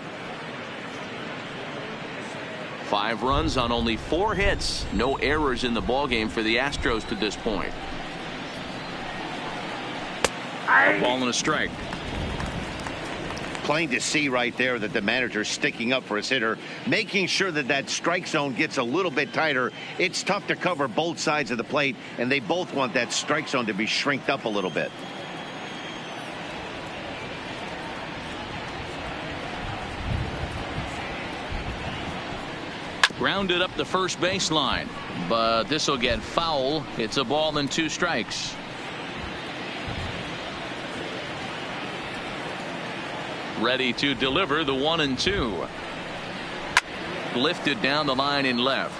5 runs on only 4 hits. No errors in the ballgame for the Astros to this point. A ball and a strike. Plain to see right there that the manager's sticking up for his hitter, making sure that that strike zone gets a little bit tighter. It's tough to cover both sides of the plate, and they both want that strike zone to be shrinked up a little bit. Grounded up the first baseline, but this will get foul. It's a ball and 2 strikes. Ready to deliver the 1-2. Lifted down the line in left,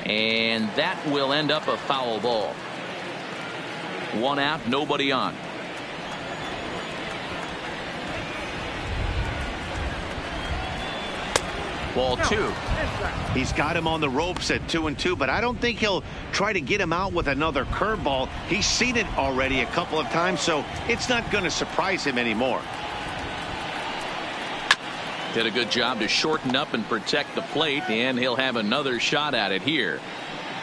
and that will end up a foul ball. 1 out, nobody on. Ball 2. He's got him on the ropes at 2-2, but I don't think he'll try to get him out with another curveball. He's seen it already a couple of times, so it's not going to surprise him anymore. Did a good job to shorten up and protect the plate, and he'll have another shot at it here.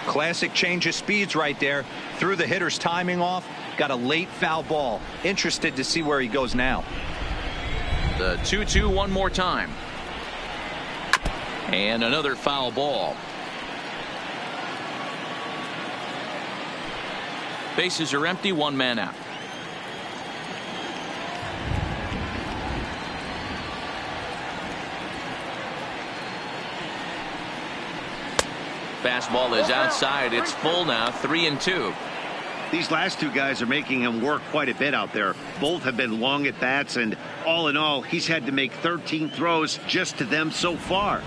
Classic change of speeds right there. Threw the hitter's timing off. Got a late foul ball. Interested to see where he goes now. The 2-2 one more time. And another foul ball. Bases are empty, 1 man out. Fastball is outside. It's full now, 3-2. These last 2 guys are making him work quite a bit out there. Both have been long at bats, and all in all, he's had to make 13 throws just to them so far.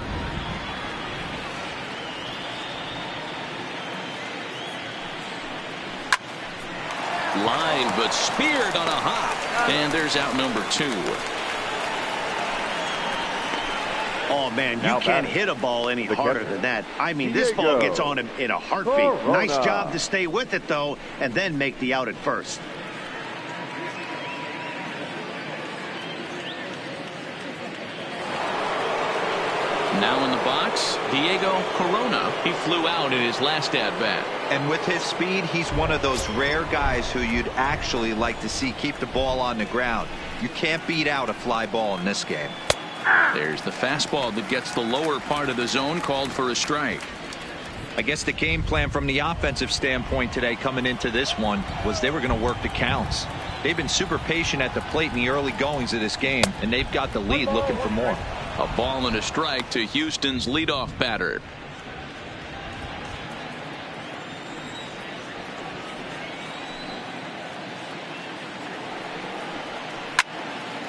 Line, but speared on a hop, and there's out number 2. Oh, man, you can't hit a ball any harder than that. I mean, this ball gets on him in a heartbeat. Nice job to stay with it, though, and then make the out at first. Now in the box, Diego Corona. He flew out in his last at-bat. And with his speed, he's one of those rare guys who you'd actually like to see keep the ball on the ground. You can't beat out a fly ball in this game. There's the fastball that gets the lower part of the zone, called for a strike. I guess the game plan from the offensive standpoint today coming into this one was they were going to work the counts. They've been super patient at the plate in the early goings of this game, and they've got the lead looking for more. A ball and a strike to Houston's leadoff batter.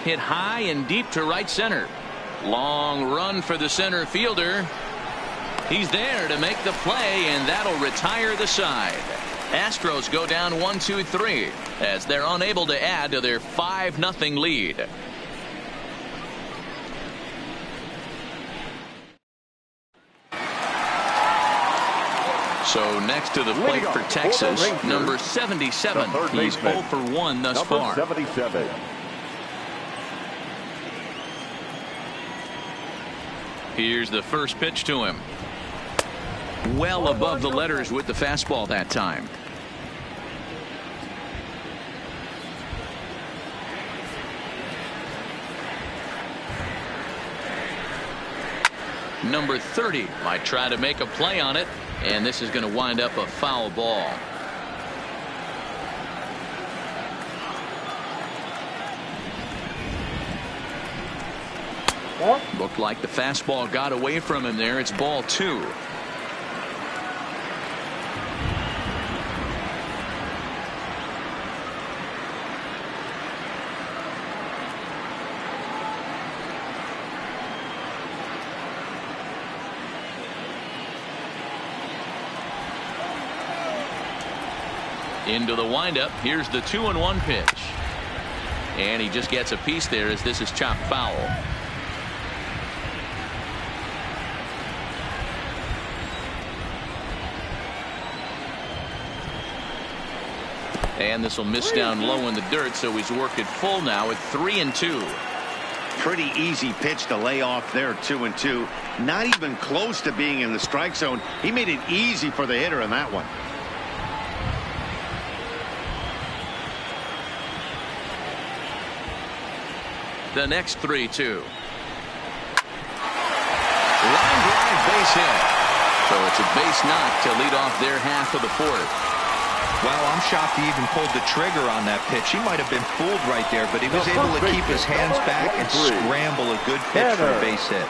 Hit high and deep to right center. Long run for the center fielder. He's there to make the play, and that'll retire the side. Astros go down 1-2-3 as they're unable to add to their 5-0 lead. So next to the plate for Texas, number 77. He's 0 for 1 thus far. 77. Here's the first pitch to him. Well above the letters with the fastball that time. Number 30 might try to make a play on it, and this is going to wind up a foul ball. Looked like the fastball got away from him there. It's ball 2. Into the windup. Here's the 2-1 pitch. And he just gets a piece there as this is chopped foul. And this will miss down low in the dirt, so he's worked it full now at 3-2. Pretty easy pitch to lay off there, 2-2. Not even close to being in the strike zone. He made it easy for the hitter in that one. The next 3-2. Line drive, base hit. So it's a base knock to lead off their half of the fourth. Well, I'm shocked he even pulled the trigger on that pitch. He might have been fooled right there, but he was able to keep his hands back and scramble a good pitch for a base hit.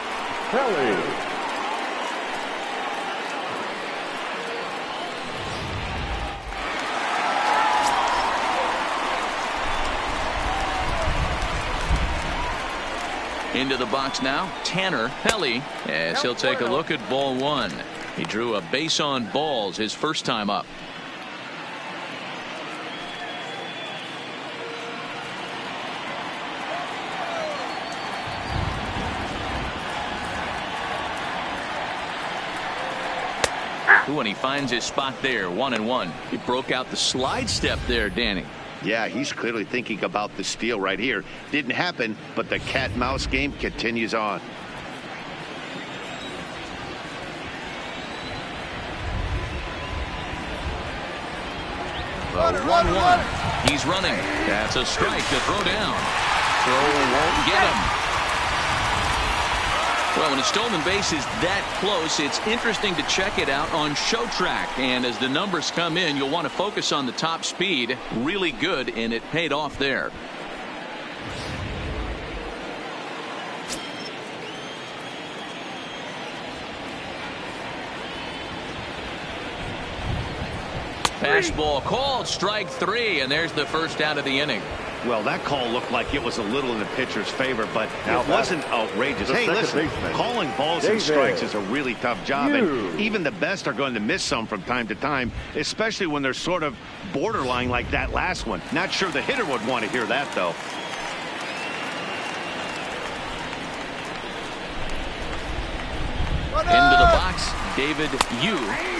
Into the box now, Tanner Pelly, as he'll take a look at ball one. He drew a base on balls his first time up. Ooh, and he finds his spot there, 1-1. He broke out the slide step there, Danny. Yeah, he's clearly thinking about the steal right here. Didn't happen, but the cat-mouse game continues on. The 1-1. He's running. That's a strike to throw down. Throw won't get him. Well, when a stolen base is that close, it's interesting to check it out on Show Track. And as the numbers come in, you'll want to focus on the top speed. Really good, and it paid off there. Fastball called, strike three, and there's the first out of the inning. Well, that call looked like it was a little in the pitcher's favor, but it wasn't outrageous. Hey, listen, calling balls and strikes is a really tough job, and even the best are going to miss some from time to time, especially when they're sort of borderline like that last one. Not sure the hitter would want to hear that, though. Into the box, David Yu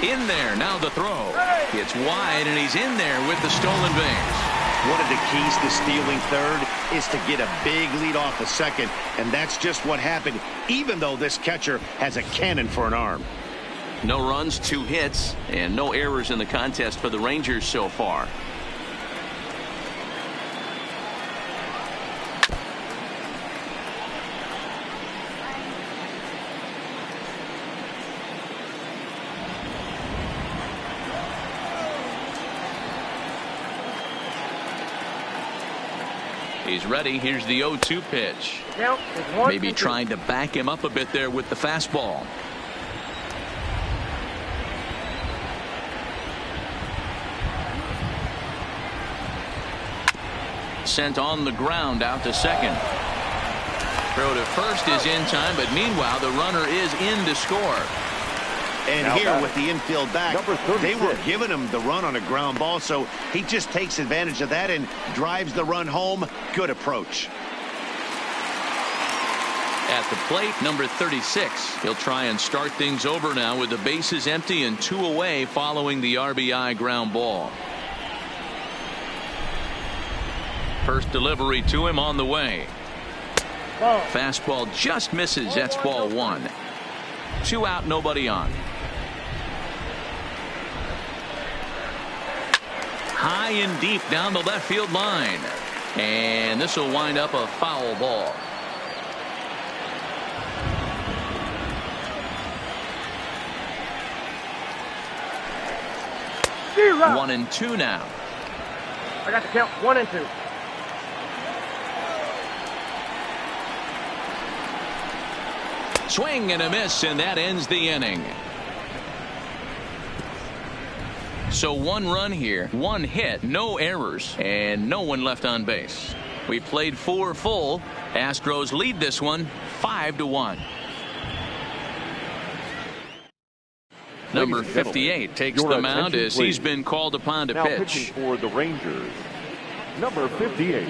in there. Now the throw. It's wide, and he's in there with the stolen base. One of the keys to stealing third is to get a big lead off the second, and that's just what happened, even though this catcher has a cannon for an arm. No runs, 2 hits, and no errors in the contest for the Rangers so far. He's ready. Here's the 0-2 pitch. Maybe trying to back him up a bit there with the fastball. Sent on the ground out to second. Throw to first is in time, but meanwhile the runner is in to score. And here with the infield back, they were giving him the run on a ground ball, so he just takes advantage of that and drives the run home. Good approach. At the plate, number 36. He'll try and start things over now with the bases empty and 2 away following the RBI ground ball. First delivery to him on the way. Fastball just misses. That's ball 1. 2 out, nobody on. High and deep down the left field line. And this will wind up a foul ball. Zero. 1-2 now. I got the count 1-2. Swing and a miss, and that ends the inning. So 1 run here, 1 hit, no errors, and no one left on base. We played 4 full. Astros lead this one 5-1. Number 58 takes the mound as he's been called upon to now pitch. Pitching for the Rangers, number 58.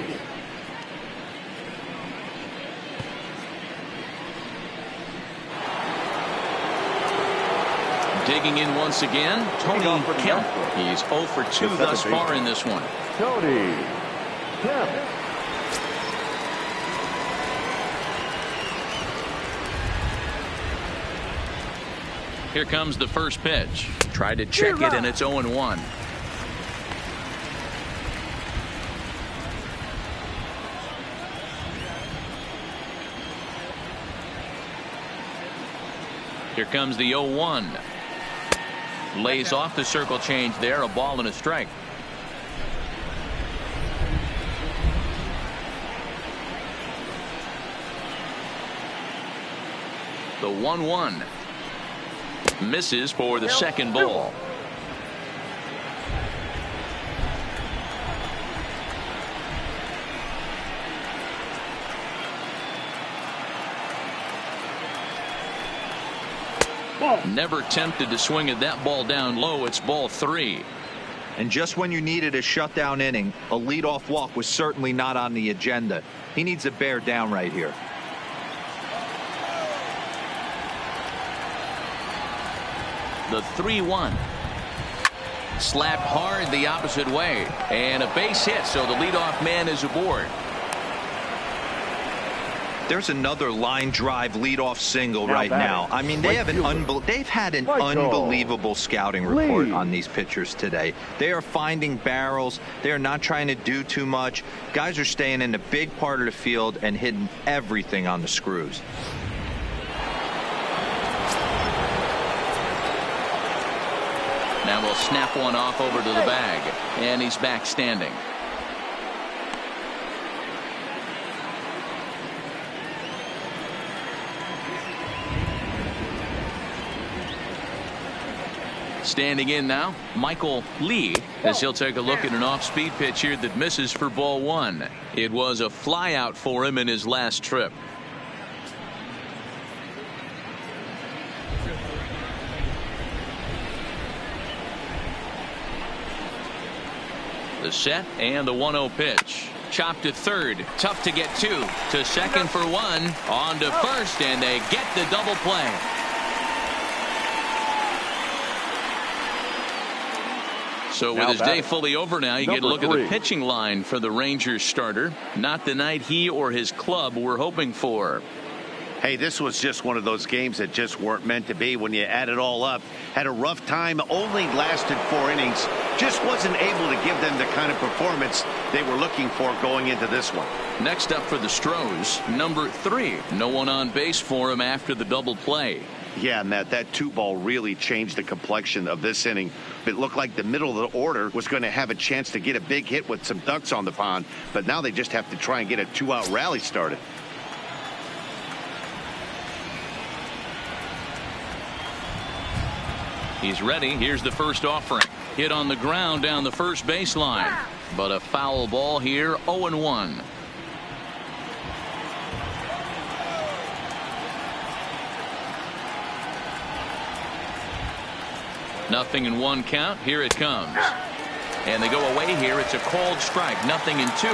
Digging in once again, Tony Kemp. He's 0 for 2 thus far in this one. Tony Kemp. Here comes the first pitch. Tried to check it, and it's 0-1. Here comes the 0-1. Lays off the circle change there. A ball and a strike. The 1-1. Misses for the second ball. Never tempted to swing at that ball down low. It's ball 3. And just when you needed a shutdown inning, a leadoff walk was certainly not on the agenda. He needs to bear down right here. The 3-1. Slapped hard the opposite way. And a base hit, so the leadoff man is aboard. There's another line drive leadoff single right now. I mean, they've had an unbelievable scouting report on these pitchers today. They are finding barrels. They are not trying to do too much. Guys are staying in the big part of the field and hitting everything on the screws. Now we'll snap one off over to the bag, and he's back standing. Standing in now, Michael Lee, as he'll take a look at an off-speed pitch here that misses for ball 1. It was a flyout for him in his last trip. The set and the 1-0 pitch. Chopped to third. Tough to get to second for 1. On to first, and they get the double play. So with his day fully over now, you get a look at the pitching line for the Rangers starter. Not the night he or his club were hoping for. Hey, this was just one of those games that just weren't meant to be when you add it all up. Had a rough time, only lasted 4 innings. Just wasn't able to give them the kind of performance they were looking for going into this one. Next up for the Astros, number 3. No one on base for him after the double play. Yeah, Matt, that 2-ball really changed the complexion of this inning. It looked like the middle of the order was going to have a chance to get a big hit with some ducks on the pond, but now they just have to try and get a 2-out rally started. He's ready. Here's the first offering. Hit on the ground down the first baseline. But a foul ball here, 0-1. Nothing in 1 count. Here it comes. And they go away here. It's a called strike. Nothing in 2.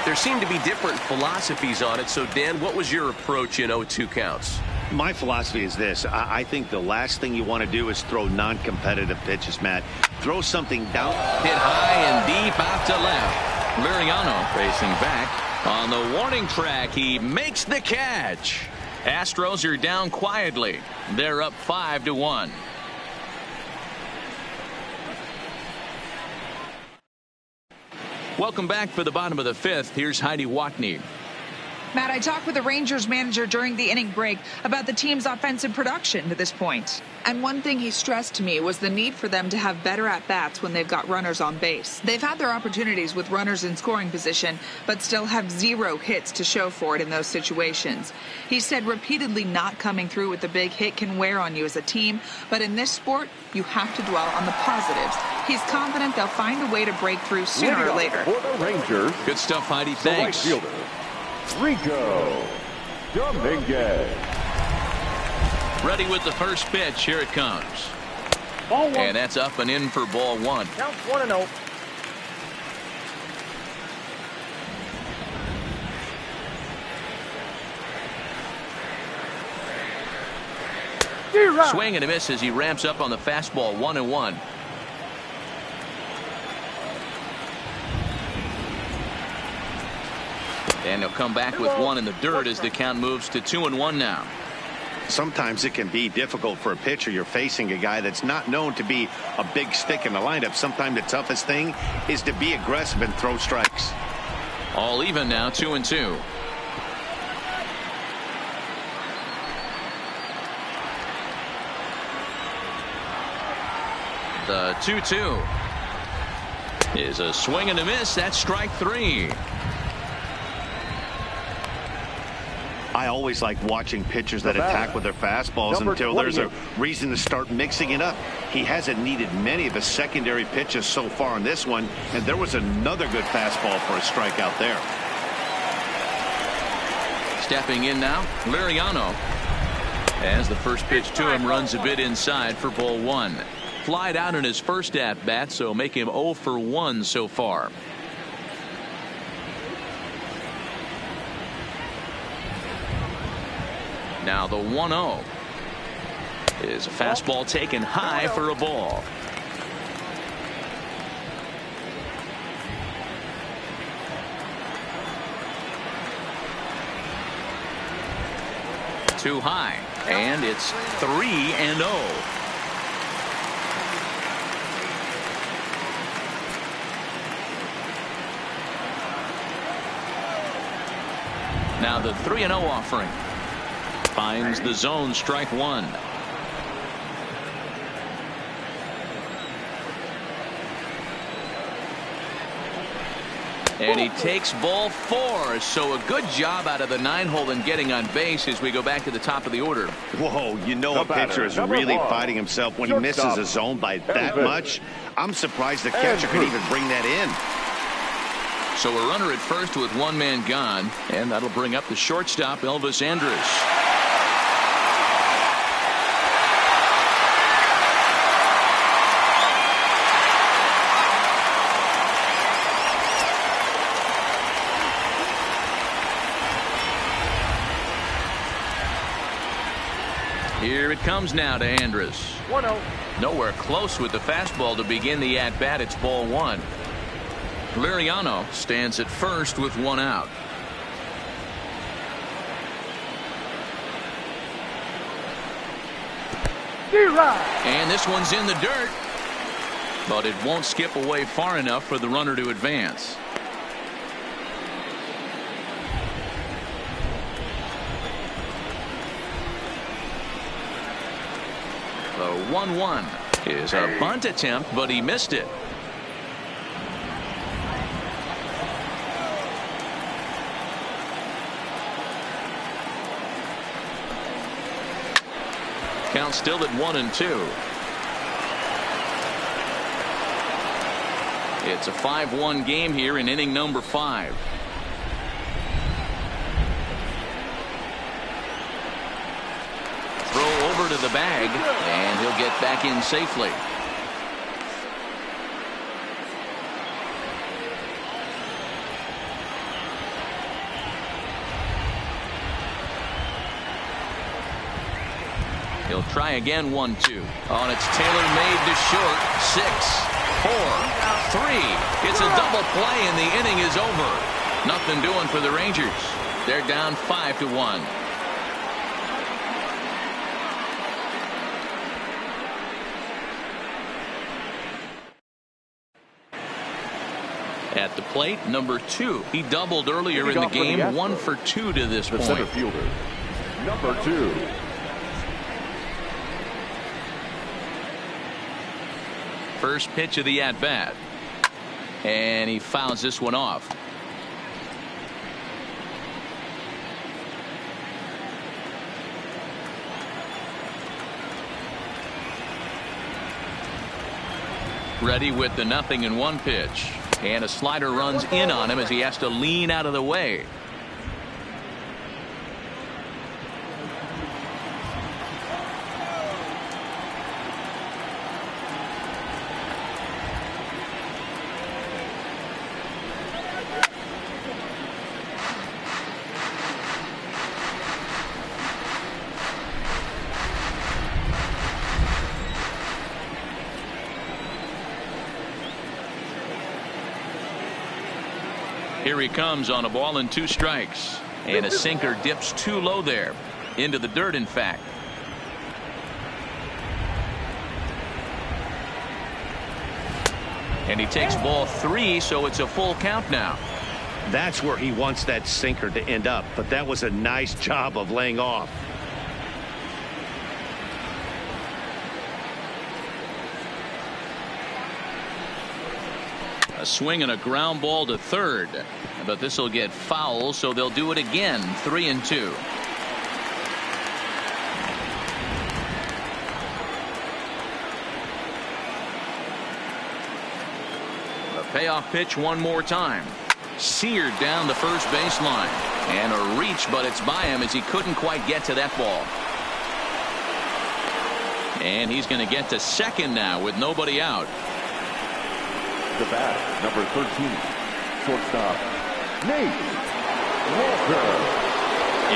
There seem to be different philosophies on it. So, Dan, what was your approach in 0-2 counts? My philosophy is this. I think the last thing you want to do is throw non-competitive pitches, Matt. Throw something down. Hit high and deep out to left. Liriano racing back. On the warning track, he makes the catch. Astros are down quietly. They're up 5-1. Welcome back for the bottom of the 5th. Here's Heidi Watney. Matt, I talked with the Rangers manager during the inning break about the team's offensive production to this point. And one thing he stressed to me was the need for them to have better at-bats when they've got runners on base. They've had their opportunities with runners in scoring position, but still have 0 hits to show for it in those situations. He said repeatedly not coming through with the big hit can wear on you as a team, but in this sport, you have to dwell on the positives. He's confident they'll find a way to break through sooner or later. For the Rangers, good stuff, Heidi. Thanks. The right fielder, Rico Dominguez. Ready with the first pitch. Here it comes. Ball 1. And that's up and in for ball 1. Count 1-0. Swing and a miss as he ramps up on the fastball. 1-1. And he'll come back with one in the dirt as the count moves to 2-1 now. Sometimes it can be difficult for a pitcher. You're facing a guy that's not known to be a big stick in the lineup. Sometimes the toughest thing is to be aggressive and throw strikes. All even now, 2-2. The 2-2 is a swing and a miss. That's strike 3. I always like watching pitchers that attack with their fastballs until there's a reason to start mixing it up. He hasn't needed many of his secondary pitches so far in this one, and there was another good fastball for a strikeout there. Stepping in now, Liriano, as the first pitch to him runs a bit inside for ball 1. Flied out in his first at bat, so make him 0 for 1 so far. Now the 1-0 is a fastball taken high for a ball. Too high, and it's 3-0. Now the 3-0 offering. Finds the zone, strike 1. And he takes ball 4. So a good job out of the 9-hole in getting on base as we go back to the top of the order. Whoa, you know a pitcher is really fighting himself when he misses a zone by that much. I'm surprised the catcher could even bring that in. So a runner at first with one man gone, and that'll bring up the shortstop, Elvis Andrus. Here it comes now to Andrus. 1-0. Nowhere close with the fastball to begin the at-bat. It's ball 1. Liriano stands at first with 1 out. And this one's in the dirt, but it won't skip away far enough for the runner to advance. The 1-1 is a bunt attempt, but he missed it. Count still at 1-2. It's a 5-1 game here in inning number 5. Throw over to the bag, and he'll get back in safely. He'll try again. 1-2. Oh, and it's Taylor made to short. 6, 4, 3. It's a double play, and the inning is over. Nothing doing for the Rangers. They're down 5-1. At the plate, number 2. He doubled earlier in the game. 1 for 2 to this point. Center fielder, number 2. First pitch of the at-bat. And he fouls this one off. Ready with the 0-1 pitch. And a slider runs in on him as he has to lean out of the way. Here he comes on a ball and 2 strikes. And a sinker dips too low there. Into the dirt, in fact. And he takes ball 3, so it's a full count now. That's where he wants that sinker to end up, but that was a nice job of laying off. A swing and a ground ball to third, but this will get foul, so they'll do it again. 3-2. Payoff pitch one more time. Seared down the first baseline. And a reach, but it's by him as he couldn't quite get to that ball. And he's going to get to second now with nobody out. The bat, number 13, shortstop, Nate Walker.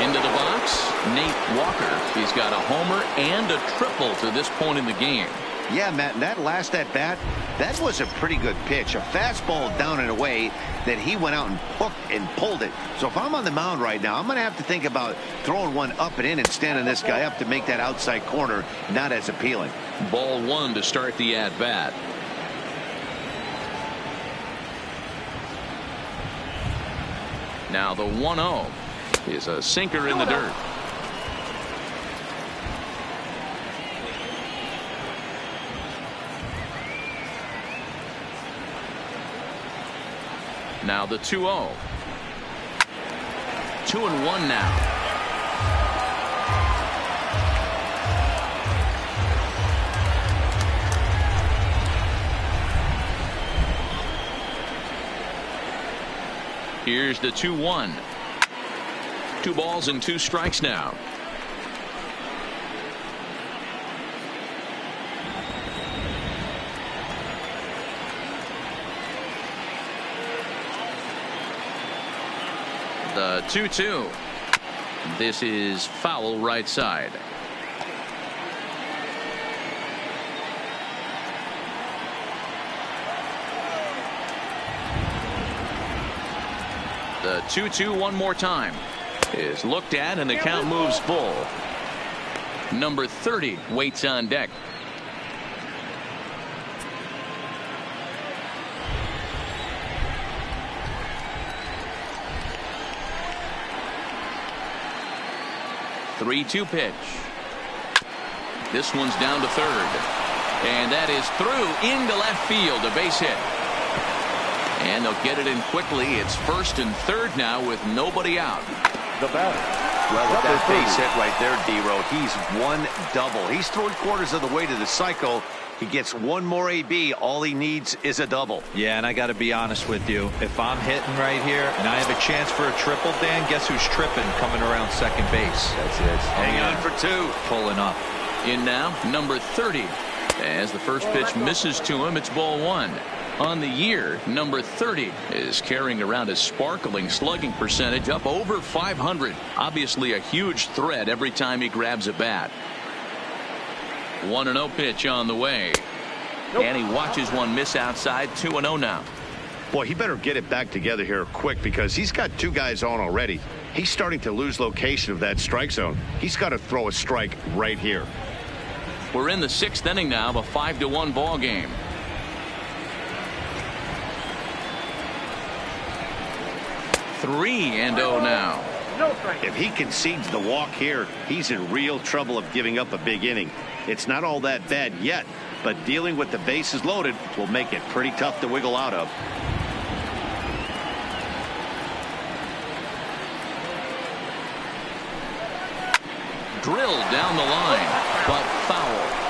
Into the box, Nate Walker. He's got a homer and a triple to this point in the game. Yeah, Matt, that last at bat, that was a pretty good pitch. A fastball down and away that he went out and hooked and pulled it. So if I'm on the mound right now, I'm going to have to think about throwing one up and in and standing this guy up to make that outside corner not as appealing. Ball 1 to start the at bat. Now the 1-0 is a sinker in the dirt. Now the 2-0. 2-1 now. Here's the 2-1. 2 balls and 2 strikes now. The 2-2. This is foul right side. The 2-2 one more time is looked at, and the count moves full. Number 30 waits on deck. The 3-2 pitch. This one's down to third. And that is through into left field. A base hit. And they'll get it in quickly. It's first and third now with nobody out. The batter. Well, with that base hit right there, D-Row, he's one double. He's 3/4 of the way to the cycle. He gets one more AB. All he needs is a double. Yeah, and I got to be honest with you. If I'm hitting right here and I have a chance for a triple, Dan, guess who's tripping coming around second base? That's it. Hang on for 2. Pulling up. In now, number 30. As the first pitch misses to him, it's ball 1. On the year, number 30 is carrying around a sparkling slugging percentage up over 500. Obviously a huge threat every time he grabs a bat. 1-0 pitch on the way. And he watches one miss outside. 2-0 now. Boy, he better get it back together here quick because he's got 2 guys on already. He's starting to lose location of that strike zone. He's got to throw a strike right here. We're in the 6th inning now of a 5-1 ball game. Three and 0 now. If he concedes the walk here, he's in real trouble of giving up a big inning. It's not all that bad yet, but dealing with the bases loaded will make it pretty tough to wiggle out of. Drilled down the line, but foul.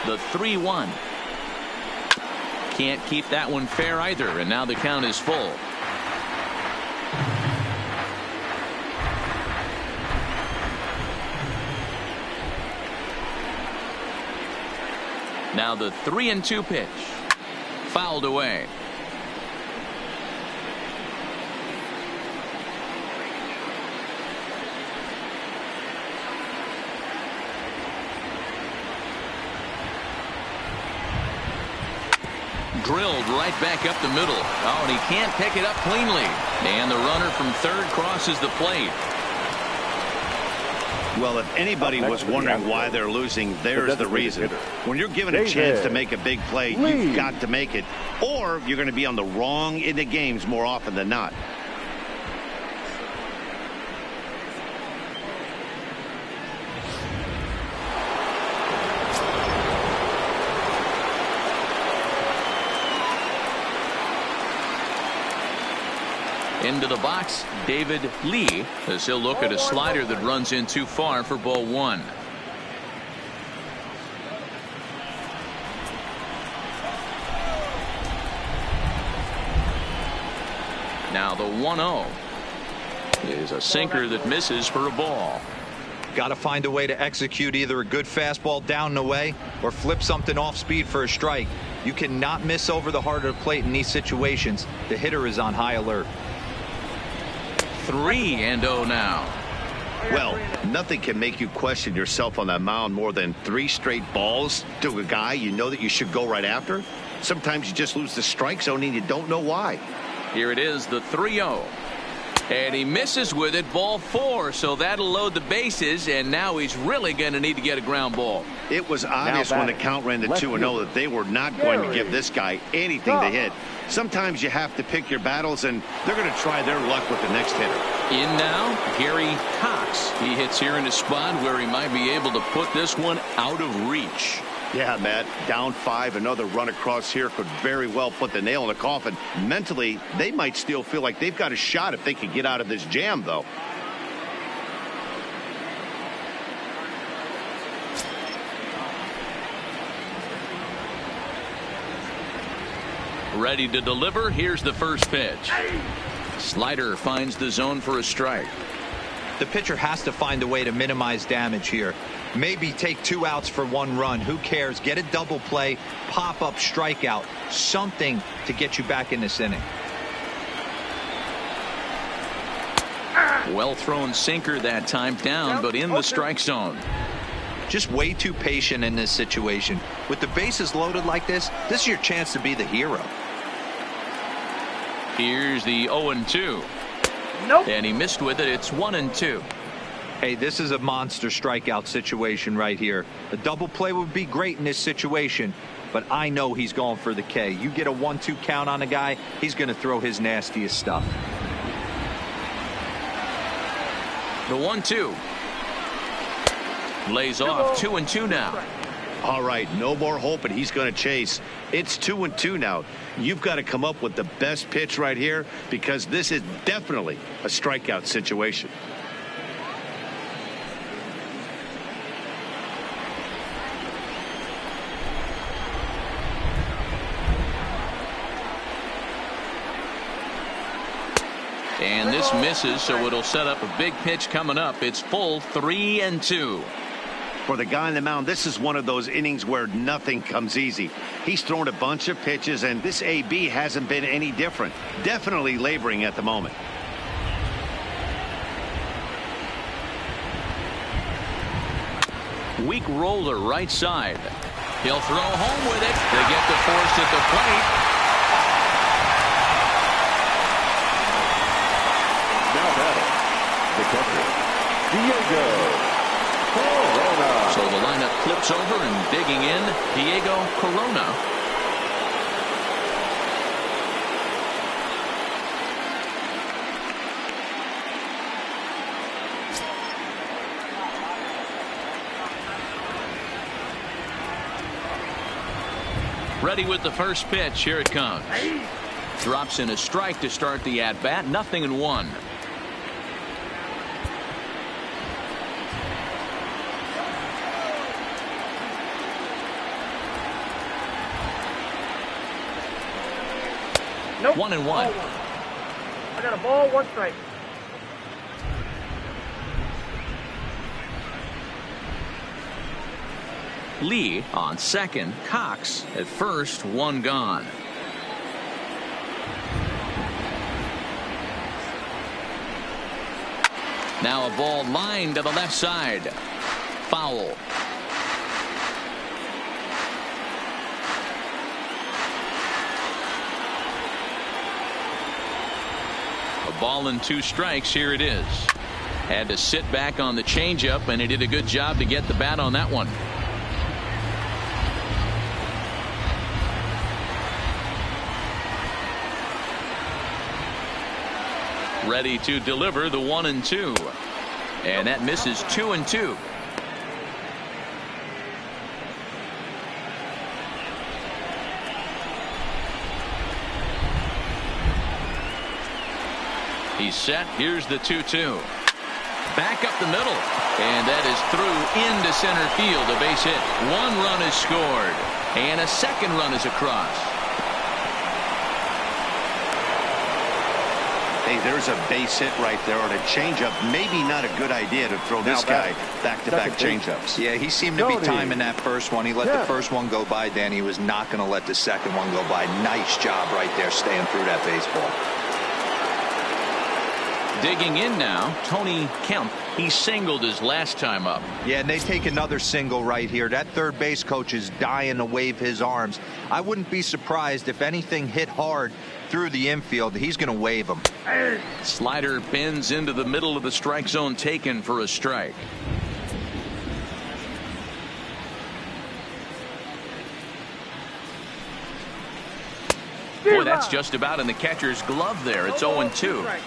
The 3-1. Can't keep that one fair either, and now the count is full. Now the 3-2 pitch. Fouled away. drilled right back up the middle. Oh, and he can't pick it up cleanly. And the runner from third crosses the plate. Well, if anybody was wondering why they're losing, there's the reason. When you're given a chance to make a big play, you've got to make it, or you're going to be on the wrong end of games more often than not. Into the box, David Lee, as he'll look at a slider that runs in too far for ball one. Now the 1-0 is a sinker that misses for a ball. Got to find a way to execute either a good fastball down and away or flip something off speed for a strike. You cannot miss over the heart of the plate in these situations. The hitter is on high alert. 3-0 now. Well, nothing can make you question yourself on that mound more than 3 straight balls to a guy you know that you should go right after. Sometimes you just lose the strike zone and you don't know why. Here it is, the 3-0. And he misses with it, ball 4, so that'll load the bases, and now he's really going to need to get a ground ball. It was obvious when the count ran to 2-0 that they were not going to give this guy anything to hit. Sometimes you have to pick your battles, and they're going to try their luck with the next hitter. In now, Gary Cox. He hits here in a spot where he might be able to put this one out of reach. Yeah, Matt, down 5, another run across here could very well put the nail in the coffin. Mentally, they might still feel like they've got a shot if they can get out of this jam, though. Ready to deliver. Here's the first pitch. Slider finds the zone for a strike. The pitcher has to find a way to minimize damage here. Maybe take 2 outs for 1 run. Who cares? Get a double play, pop up, strikeout, something to get you back in this inning. Well thrown sinker that time, down, but in the strike zone. Just way too patient in this situation. With the bases loaded like this is your chance to be the hero. Here's the 0-2. Nope. And he missed with it. It's 1-2. Hey, this is a monster strikeout situation right here. A double play would be great in this situation, but I know he's going for the K. You get a 1-2 count on a guy, he's going to throw his nastiest stuff. The 1-2. Lays off. 2-2 now. All right, no more hope, and he's going to chase. It's 2-2 now. You've got to come up with the best pitch right here because this is definitely a strikeout situation. And this misses, so it'll set up a big pitch coming up. It's full 3-2. For the guy on the mound, this is one of those innings where nothing comes easy. He's thrown a bunch of pitches, and this AB hasn't been any different. Definitely laboring at the moment. Weak roller right side. He'll throw home with it to get the force at the plate. Now batting, the catcher, Diego Corona. So the lineup flips over and digging in, Diego Corona. Ready with the first pitch. Here it comes. Drops in a strike to start the at-bat. 0-1. Nope. 1-1. I got a ball, 1 strike. Lee on second. Cox at first. 1 gone. Now a ball lined to the left side. Foul. Ball and 2 strikes. Here it is. Had to sit back on the changeup, and he did a good job to get the bat on that one. Ready to deliver the 1-2. And that misses 2-2. He's set. Here's the 2-2. Back up the middle. And that is through into center field. A base hit. 1 run is scored. And a second run is across. Hey, there's a base hit right there on a changeup. Maybe not a good idea to throw this guy back-to-back changeups. Yeah, he seemed to be timing that first one. He let the first one go by, Dan. He was not going to let the second one go by. Nice job right there staying through that baseball. Digging in now, Tony Kemp. He singled his last time up. Yeah, and they take another single right here. That third base coach is dying to wave his arms. I wouldn't be surprised if anything hit hard through the infield. He's going to wave them. Slider bends into the middle of the strike zone, taken for a strike. Boy, that's just about in the catcher's glove there. It's 0-2.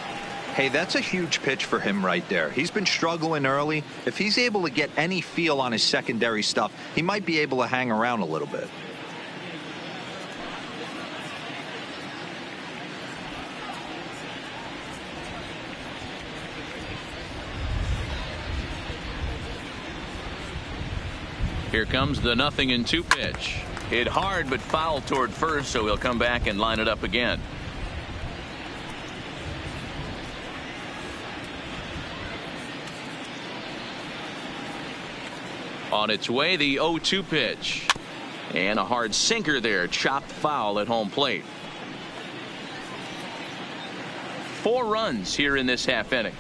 Hey, that's a huge pitch for him right there. He's been struggling early. If he's able to get any feel on his secondary stuff, he might be able to hang around a little bit. Here comes the 0-2 pitch. Hit hard but foul toward first, so he'll come back and line it up again. On its way, the 0-2 pitch. And a hard sinker there, chopped foul at home plate. 4 runs here in this half inning.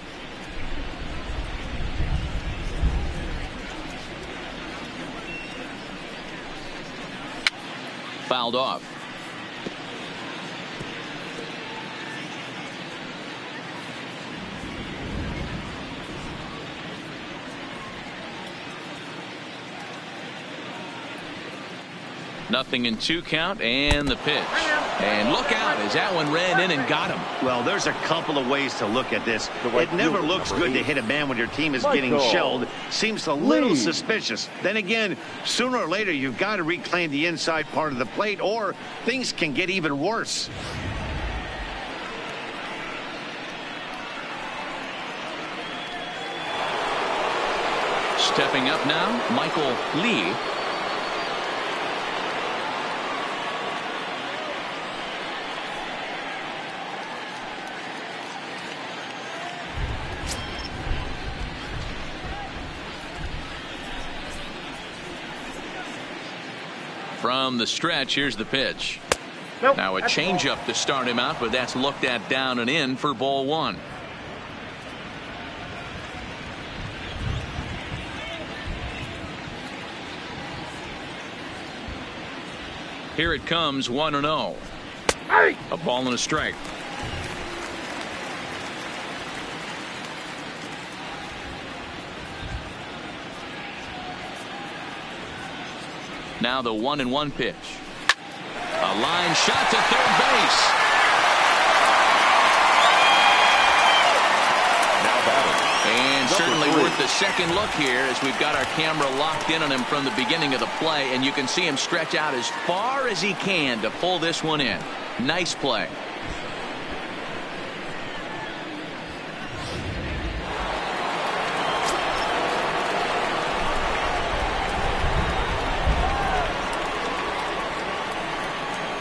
Fouled off. Nothing in 2 count, and the pitch. And look out as that one ran in and got him. Well, there's a couple of ways to look at this. It never looks good to hit a man when your team is getting shelled. Seems a little suspicious. Then again, sooner or later, you've got to reclaim the inside part of the plate, or things can get even worse. Stepping up now, Michael Lee. From the stretch, here's the pitch. Now a changeup to start him out, but that's looked at down and in for ball 1. Here it comes, 1-0. A ball and a strike. Now the 1-1 pitch. A line shot to third base. And certainly worth the second look here as we've got our camera locked in on him from the beginning of the play, and you can see him stretch out as far as he can to pull this one in. Nice play.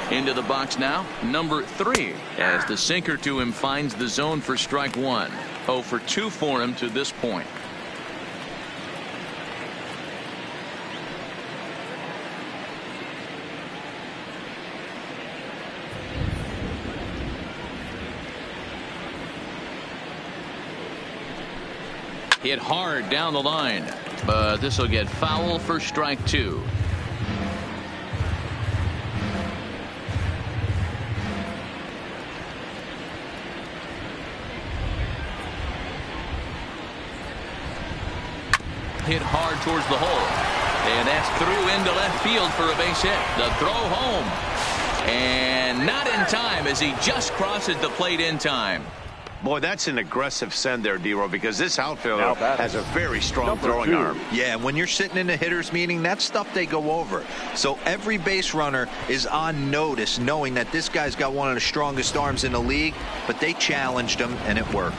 Into the box now, number 3, as the sinker to him finds the zone for strike 1. 0 for 2 for him to this point. Hit hard down the line, but this will get foul for strike 2. hit hard towards the hole. And that's through into left field for a base hit. The throw home. And not in time as he just crosses the plate in time. Boy, that's an aggressive send there, D-Row, because this outfielder has a very strong throwing arm. Yeah, when you're sitting in a hitter's meeting, that's stuff they go over. So every base runner is on notice, knowing that this guy's got one of the strongest arms in the league, but they challenged him, and it worked.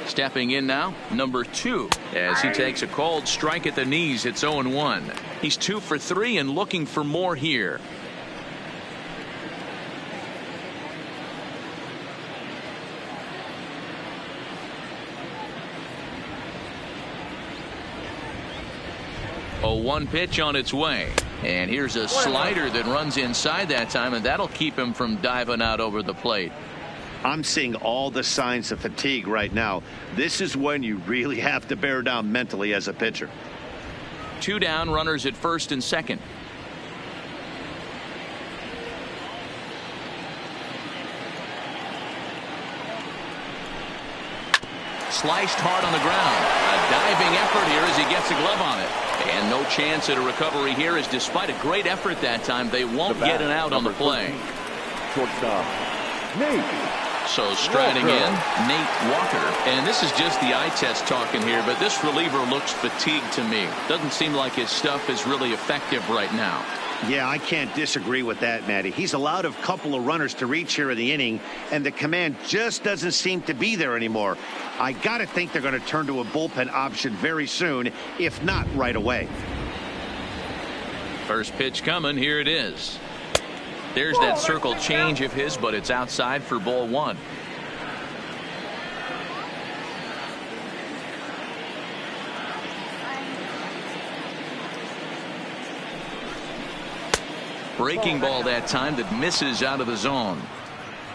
Stepping in now, number 2, as he takes a called strike at the knees. It's 0-1. He's 2 for 3 and looking for more here. A 1 pitch on its way. And here's a slider that runs inside that time, and that'll keep him from diving out over the plate. I'm seeing all the signs of fatigue right now. This is when you really have to bear down mentally as a pitcher. 2 down, runners at first and second. Sliced hard on the ground. A diving effort here as he gets a glove on it. And no chance at a recovery here, as despite a great effort that time, they won't get an out on the play. Shortstop, Nate. So striding in, Nate Walker. And this is just the eye test talking here, but this reliever looks fatigued to me. Doesn't seem like his stuff is really effective right now. Yeah, I can't disagree with that, Matty. He's allowed a couple of runners to reach here in the inning, and the command just doesn't seem to be there anymore. I got to think they're going to turn to a bullpen option very soon, if not right away. First pitch coming. Here it is. There's that circle change of his, but it's outside for ball 1. Breaking ball that time that misses out of the zone.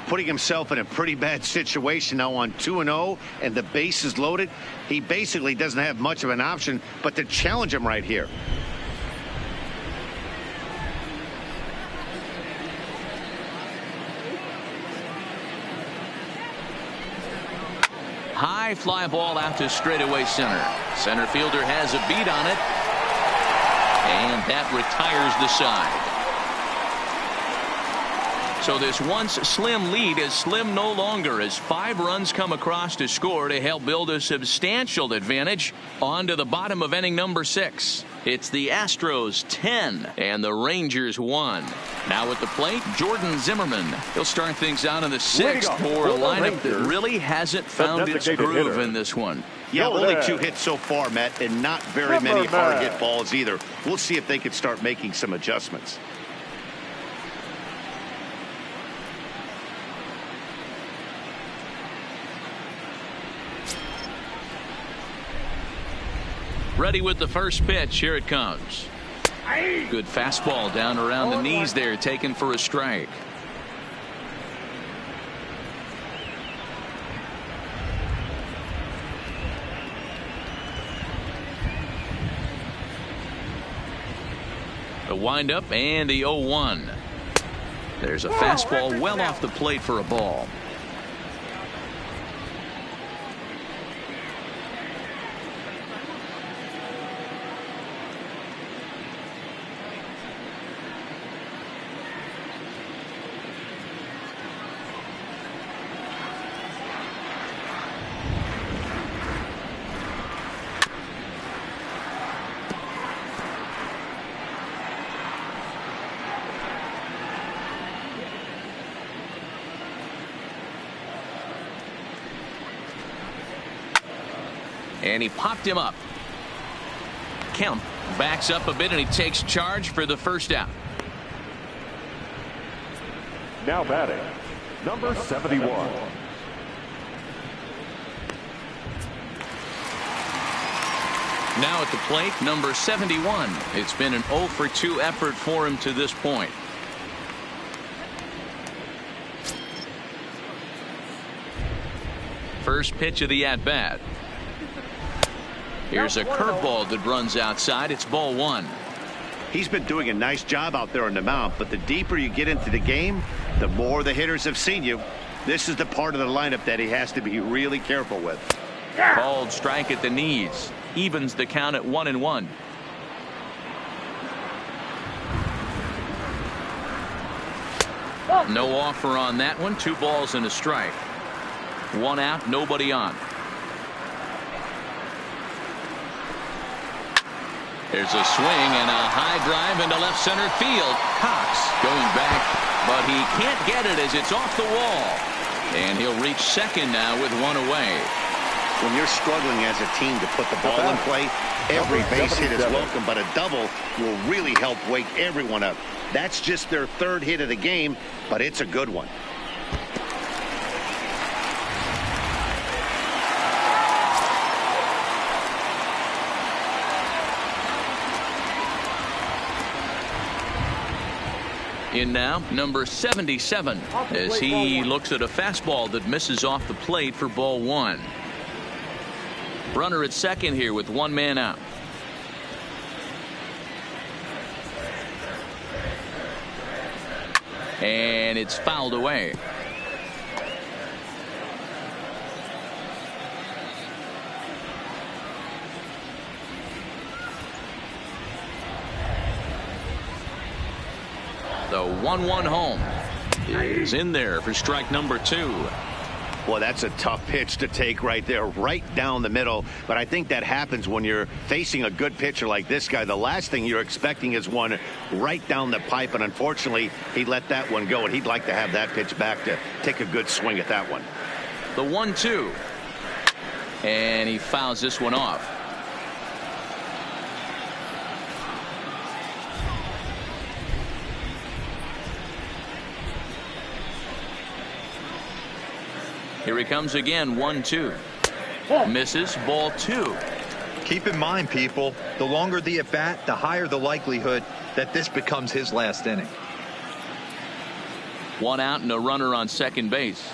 Putting himself in a pretty bad situation now on 2-0, and the base is loaded. He basically doesn't have much of an option but to challenge him right here. High fly ball out to straightaway center. Center fielder has a beat on it, and that retires the side. So this once slim lead is slim no longer, as 5 runs come across to score to help build a substantial advantage on to the bottom of inning number 6. It's the Astros 10 and the Rangers 1. Now at the plate, Jordan Zimmerman. He'll start things out in the 6th for a lineup that really hasn't found its groove in this one. Yeah, only 2 hits so far, Matt, and not very many hard hit balls either. We'll see if they can start making some adjustments. Ready with the first pitch. Here it comes. Good fastball down around the knees there, taken for a strike. The windup and the 0-1. There's a fastball well off the plate for a ball. And he popped him up. Kemp backs up a bit and he takes charge for the first out. Now batting, number 71. Now at the plate, number 71. It's been an 0 for 2 effort for him to this point. First pitch of the at-bat. Here's a curveball that runs outside. It's ball 1. He's been doing a nice job out there on the mound, but the deeper you get into the game, the more the hitters have seen you. This is the part of the lineup that he has to be really careful with. Called strike at the knees. Evens the count at 1-1. No offer on that one. 2 balls and a strike. 1 out, nobody on. There's a swing and a high drive into left center field. Cox going back, but he can't get it as it's off the wall. And he'll reach second now with 1 away. When you're struggling as a team to put the ball in play, every base hit is welcome, but a double will really help wake everyone up. That's just their 3rd hit of the game, but it's a good one. In now, number 77, as he looks at a fastball that misses off the plate for ball 1. Runner at second here with 1 man out. And it's fouled away. The 1-1 home is in there for strike number 2. Well, that's a tough pitch to take right there, right down the middle. But I think that happens when you're facing a good pitcher like this guy. The last thing you're expecting is one right down the pipe. And unfortunately, he let that one go. And he'd like to have that pitch back to take a good swing at that one. The 1-2. And he fouls this one off. Here he comes again. 1-2. Misses. Ball 2. Keep in mind, people, the longer the at bat, the higher the likelihood that this becomes his last inning. 1 out and a runner on second base.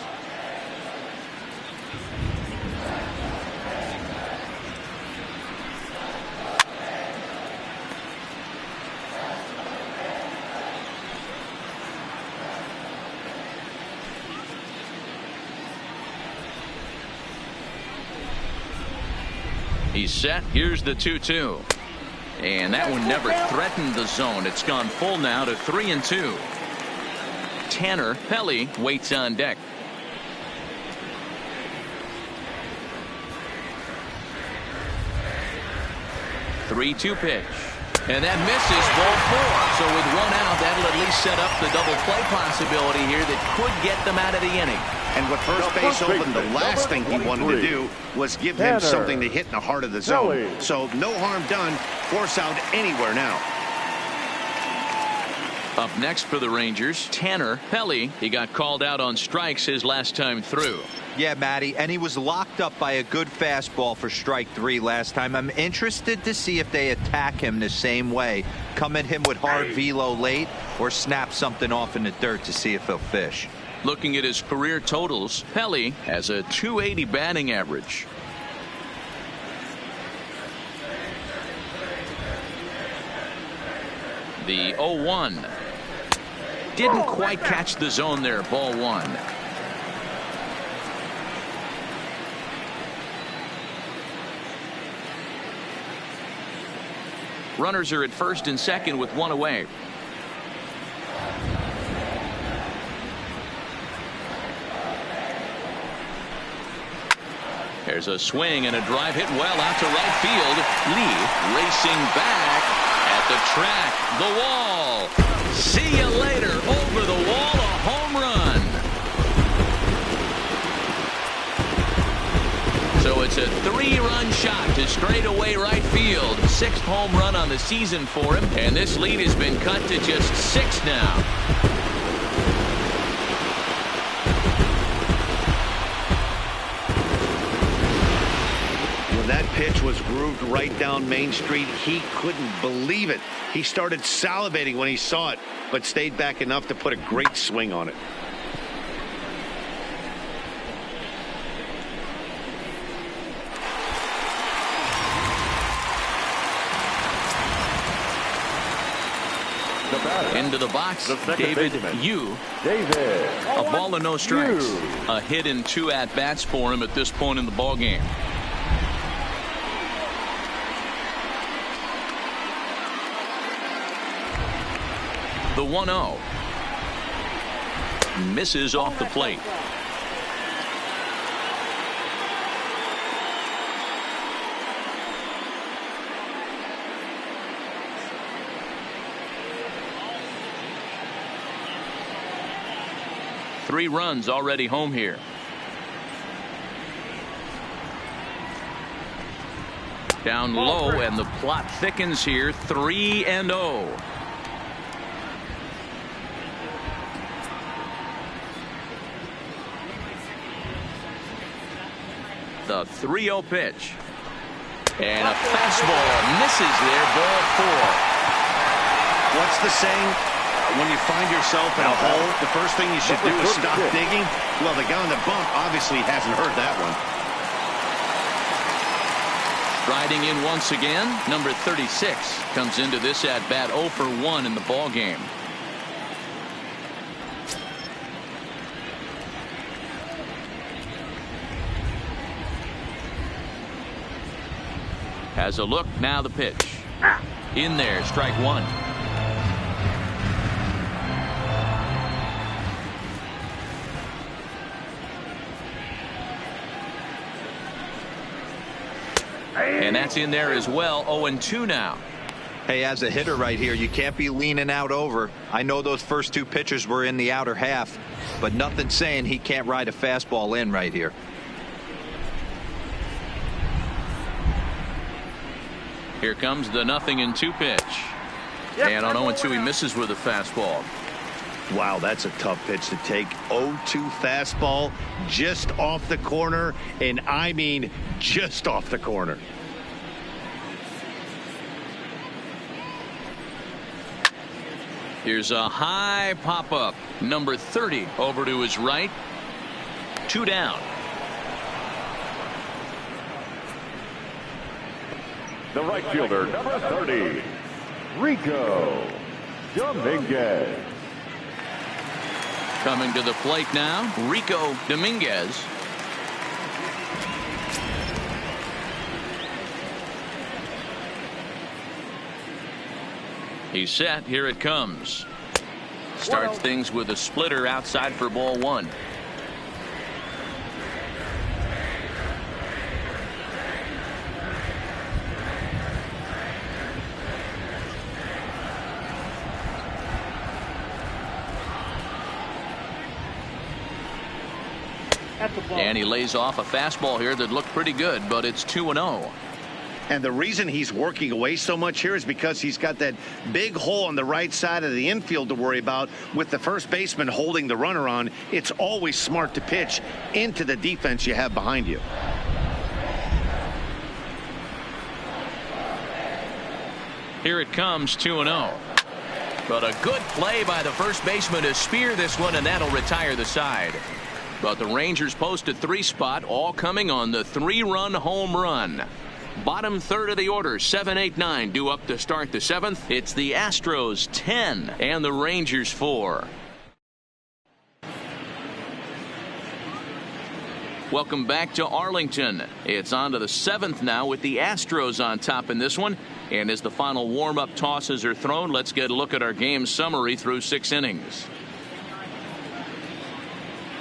He's set. Here's the 2-2. And that one never threatened the zone. It's gone full now to 3-2. Tanner Pelly waits on deck. Three-two pitch. And that misses. Ball 4. So with 1 out, that'll at least set up the double play possibility here that could get them out of the inning. And with first base open, the last thing he wanted to do was give him something to hit in the heart of the zone. So no harm done. Force out anywhere now. Up next for the Rangers, Tanner Pelly. He got called out on strikes his last time through. Yeah, Matty, and he was locked up by a good fastball for strike 3 last time. I'm interested to see if they attack him the same way. Come at him with hard velo late or snap something off in the dirt to see if he'll fish. Looking at his career totals, Pelly has a .280 batting average. The 0-1. Didn't quite catch the zone there. Ball 1. Runners are at first and second with 1 away. There's a swing and a drive hit well out to right field. Lee racing back at the track. The wall. See you later. Over the wall. A home run. So it's a 3-run shot to straightaway right field. 6th home run on the season for him. And this lead has been cut to just 6 now. That pitch was grooved right down Main Street. He couldn't believe it. He started salivating when he saw it, but stayed back enough to put a great swing on it. Into the box, The second David baseman. Yu. David. A ball and no strikes. Yu. A hit and 2 at-bats for him at this point in the ball game. The 1-0. Misses off the plate. Three runs already home here. Down low, and the plot thickens here. 3-0. The 3-0 pitch. And a fastball misses there. Ball 4. What's the saying? When you find yourself in a hole, the first thing you should do is stop digging. Well, the guy on the bump obviously hasn't heard that one. Striding in once again, number 36 comes into this at bat 0 for 1 in the ball game. Has a look, now the pitch. In there, strike 1. And that's in there as well. 0-2 now. Hey, as a hitter right here, you can't be leaning out over. I know those first 2 pitches were in the outer half, but nothing saying he can't ride a fastball in right here. Here comes the 0-2 pitch. And on 0-2 he misses with a fastball. Wow, that's a tough pitch to take. 0-2 fastball just off the corner, and I mean just off the corner. Here's a high pop-up. Number 30 over to his right. 2 down. The right fielder, number 30, Rico Dominguez. Coming to the plate now, Rico Dominguez. He's set. Here it comes. Starts things with a splitter outside for ball 1. And he lays off a fastball here that looked pretty good, but it's 2-0. And the reason he's working away so much here is because he's got that big hole on the right side of the infield to worry about. With the first baseman holding the runner on, it's always smart to pitch into the defense you have behind you. Here it comes, 2-0. But a good play by the first baseman to spear this one, and that'll retire the side. But the Rangers post a 3 spot, all coming on the 3-run home run. Bottom third of the order, 7, 8, 9 due up to start the 7th. It's the Astros 10 and the Rangers 4. Welcome back to Arlington. It's on to the 7th now with the Astros on top in this one. And as the final warm-up tosses are thrown, let's get a look at our game summary through 6 innings.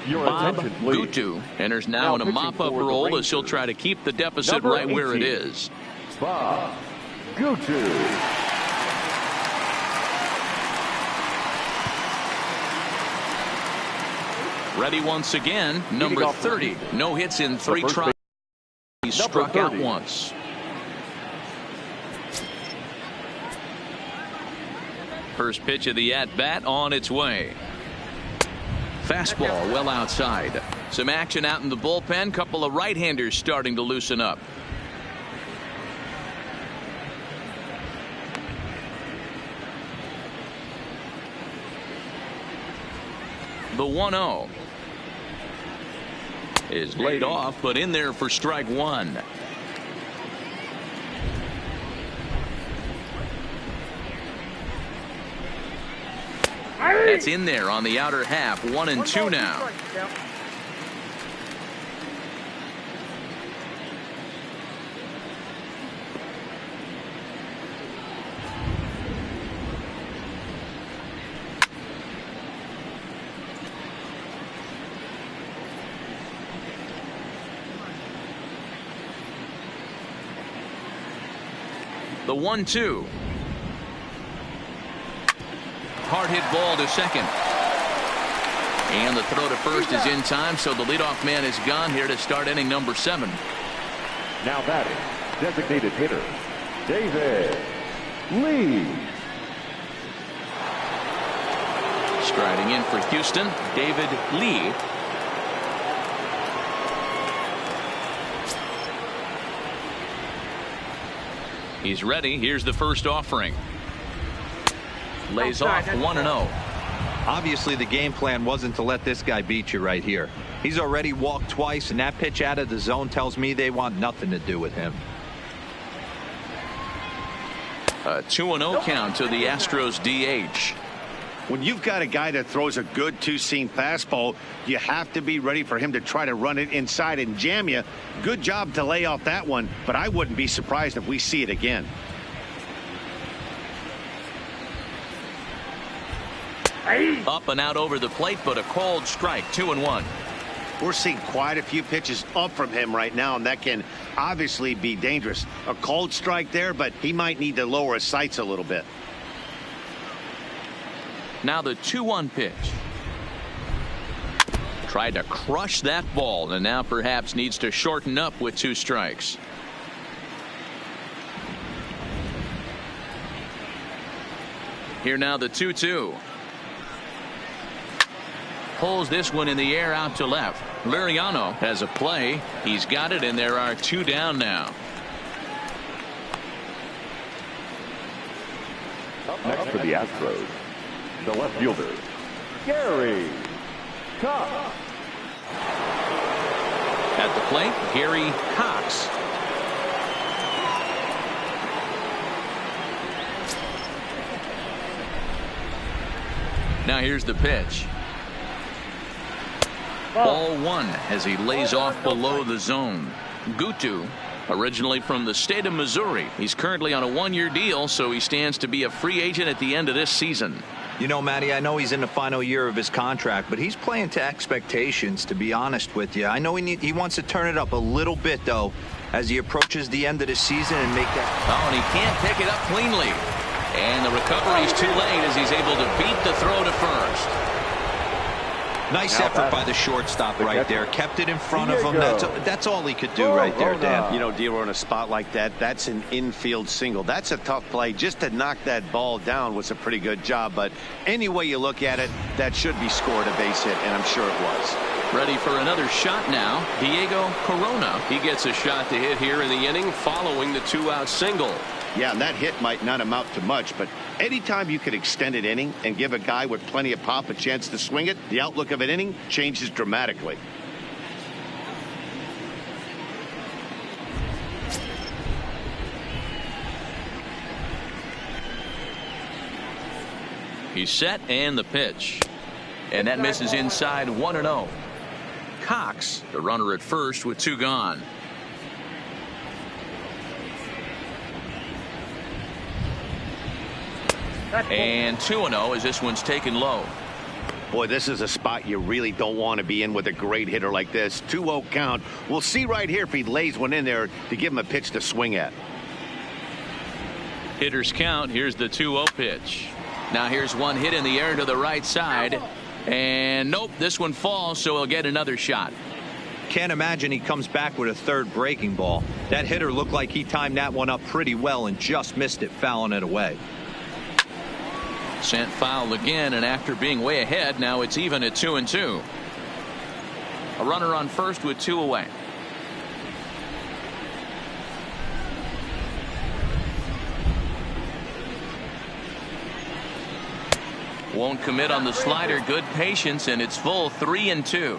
Your Bob attention, please. Gutu enters now in a mop-up role as he'll try to keep the deficit Number right where it 18. is. Bob Gutu. Ready once again, number 30. No hits in 3 first tries. He struck out 30. once. First pitch of the at-bat on its way. Fastball well outside. Some action out in the bullpen. Couple of right-handers starting to loosen up. The 1-0 is laid off, but in there for strike 1. That's in there on the outer half. 1-2 now. The 1-2. Hard hit ball to second. And the throw to first is in time, so the leadoff man is gone here to start inning number 7. Now batting, designated hitter, David Lee. Striding in for Houston, David Lee. He's ready. Here's the first offering. Lays off 1-0. Obviously, the game plan wasn't to let this guy beat you right here. He's already walked twice, and that pitch out of the zone tells me they want nothing to do with him. A 2-0 count to the Astros DH. When you've got a guy that throws a good two-seam fastball, you have to be ready for him to try to run it inside and jam you. Good job to lay off that one, but I wouldn't be surprised if we see it again. Up and out over the plate, but a called strike. 2-1. We're seeing quite a few pitches up from him right now, and that can obviously be dangerous. A cold strike there, but he might need to lower his sights a little bit. Now the 2-1 pitch. Tried to crush that ball, and now perhaps needs to shorten up with 2 strikes. Here now the 2-2. Pulls this one in the air out to left. Liriano has a play. He's got it, and there are 2 down now. Up next for the Astros, the left fielder, Gary Cox. At the plate, Gary Cox. Now here's the pitch. Ball 1 as he lays off below the zone. Gutu, originally from the state of Missouri. He's currently on a 1-year deal, so he stands to be a free agent at the end of this season. You know, Matty, I know he's in the final year of his contract, but he's playing to expectations, to be honest with you. I know he wants to turn it up a little bit, though, as he approaches the end of the season and make that. Oh, and he can't pick it up cleanly. And the recovery's too late as he's able to beat the throw to first. Nice effort by the shortstop right there. Kept it in front of him. That's all he could do right there, Dan. You know, Dealer, on a spot like that, that's an infield single. That's a tough play. Just to knock that ball down was a pretty good job. But any way you look at it, that should be scored a base hit, and I'm sure it was. Ready for another shot now. Diego Corona. He gets a shot to hit here in the inning following the 2-out single. Yeah, and that hit might not amount to much, but anytime you can extend an inning and give a guy with plenty of pop a chance to swing it, the outlook of an inning changes dramatically. He's set, and the pitch. And that misses inside. 1-0. Cox, the runner at first with 2 gone. And 2-0 as this one's taken low. Boy, this is a spot you really don't want to be in with a great hitter like this. 2-0 count. We'll see right here if he lays one in there to give him a pitch to swing at. Hitters count. Here's the 2-0 pitch. Now here's one hit in the air to the right side. And nope, this one falls, so he'll get another shot. Can't imagine he comes back with a third breaking ball. That hitter looked like he timed that one up pretty well and just missed it, fouling it away. Sent foul again, and after being way ahead, now it's even at 2-2. A runner on first with 2 away. Won't commit on the slider. Good patience, and it's full 3-2.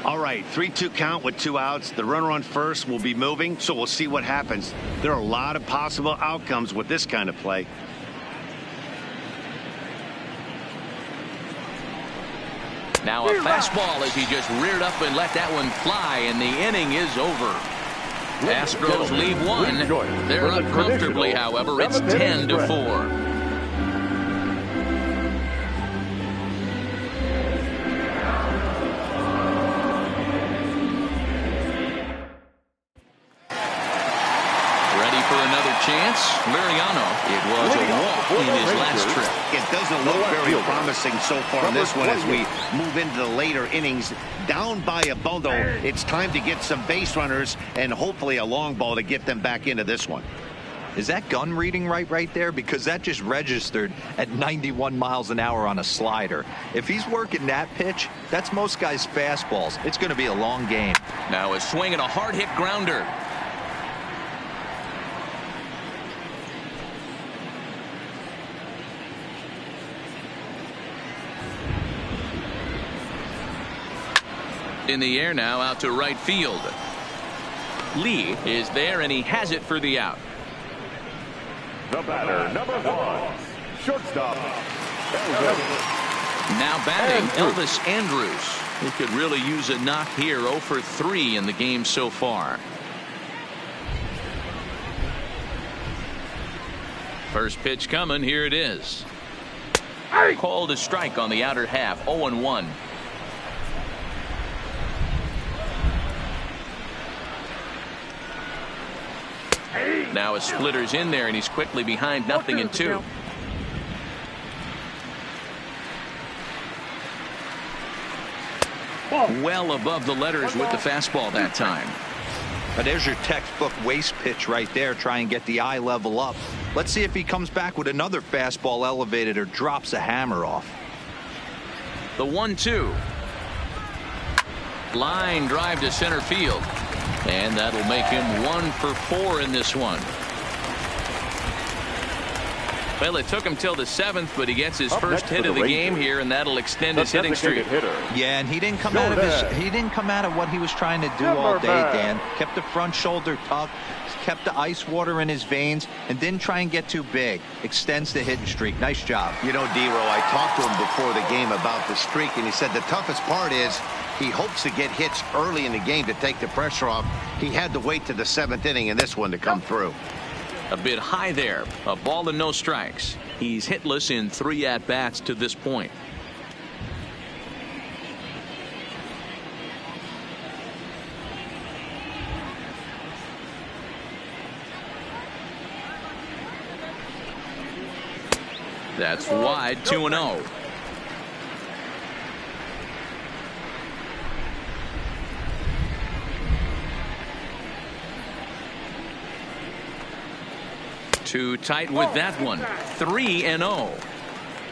All right, 3-2 count with 2 outs. The runner on first will be moving, so we'll see what happens. There are a lot of possible outcomes with this kind of play. Now a fastball as he just reared up and let that one fly, and the inning is over. Astros leave one. They're up comfortably, however. It's 10-4. Chance. Liriano. It was a walk in his last trip. It doesn't look very promising so far in this one as we move into the later innings. Down by a bundle, it's time to get some base runners and hopefully a long ball to get them back into this one. Is that gun reading right there? Because that just registered at 91 miles an hour on a slider. If he's working that pitch, that's most guys' fastballs. It's going to be a long game. Now a swing and a hard hit grounder. In the air now, out to right field. Lee is there, and he has it for the out. The batter, number 1, shortstop. Now batting, Elvis Andrus. He could really use a knock here. 0 for 3 in the game so far. First pitch coming. Here it is. Called a strike on the outer half. 0-1. Now a splitter's in there, and he's quickly behind 0-2. Well above the letters with the fastball that time. But there's your textbook waste pitch right there. Try and get the eye level up. Let's see if he comes back with another fastball elevated or drops a hammer off. The 1-2. Line drive to center field. And that'll make him 1 for 4 in this one. Well, it took him till the 7th, but he gets his first hit of the game here, and that'll extend his hitting streak. Yeah, and he didn't come out of what he was trying to do all day, Dan. Kept the front shoulder tucked, kept the ice water in his veins, and didn't try and get too big. Extends the hitting streak. Nice job. You know, D-Row, I talked to him before the game about the streak, and he said the toughest part is he hopes to get hits early in the game to take the pressure off. He had to wait to the 7th inning in this one to come through. A bit high there. A ball and no strikes. He's hitless in 3 at-bats to this point. That's wide. 2-0. Too tight with that one. 3-0.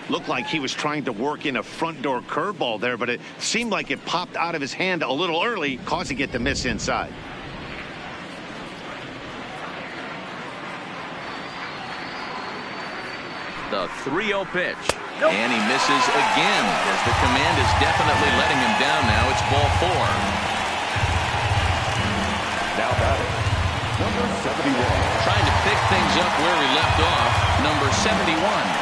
Looked like he was trying to work in a front door curveball there, but it seemed like it popped out of his hand a little early, causing it to miss inside. The 3-0 pitch. And he misses again, as the command is definitely letting him down now. It's ball 4. Now batting, number 71. Trying to pick things up where he left off, number 71.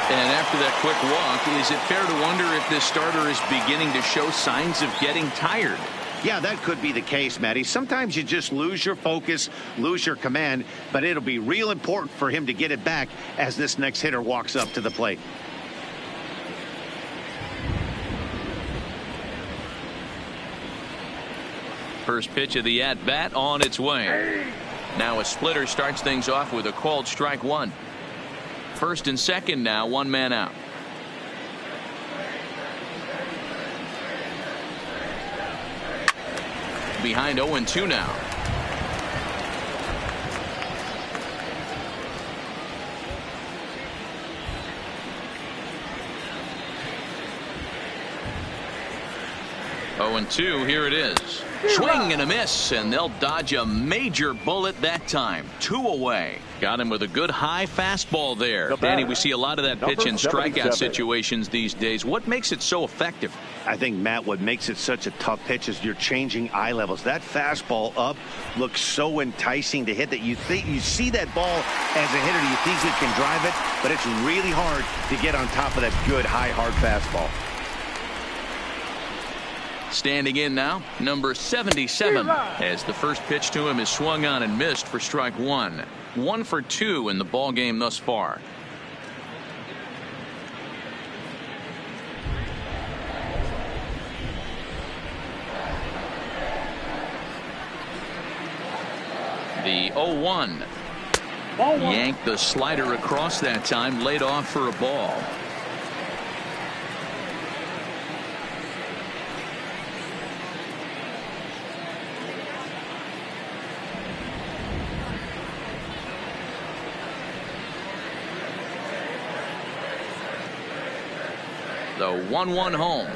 And after that quick walk, is it fair to wonder if this starter is beginning to show signs of getting tired? Yeah, that could be the case, Matty. Sometimes you just lose your focus, lose your command, but it'll be real important for him to get it back as this next hitter walks up to the plate. First pitch of the at-bat on its way. Now a splitter starts things off with a called strike 1. First and second now, 1 man out. Behind 0-2 now. Oh, and 2, here it is. Swing and a miss, and they'll dodge a major bullet that time. 2 away. Got him with a good high fastball there. Danny, we see a lot of that pitch in strikeout situations these days. What makes it so effective? I think, Matt, what makes it such a tough pitch is you're changing eye levels. That fastball up looks so enticing to hit that you see that ball as a hitter, you think you can drive it, but it's really hard to get on top of that good high hard fastball. Standing in now, number 77, as the first pitch to him is swung on and missed for strike one. 1 for 2 in the ball game thus far. The 0-1. Yanked the slider across that time, laid off for a ball. The 1-1 home.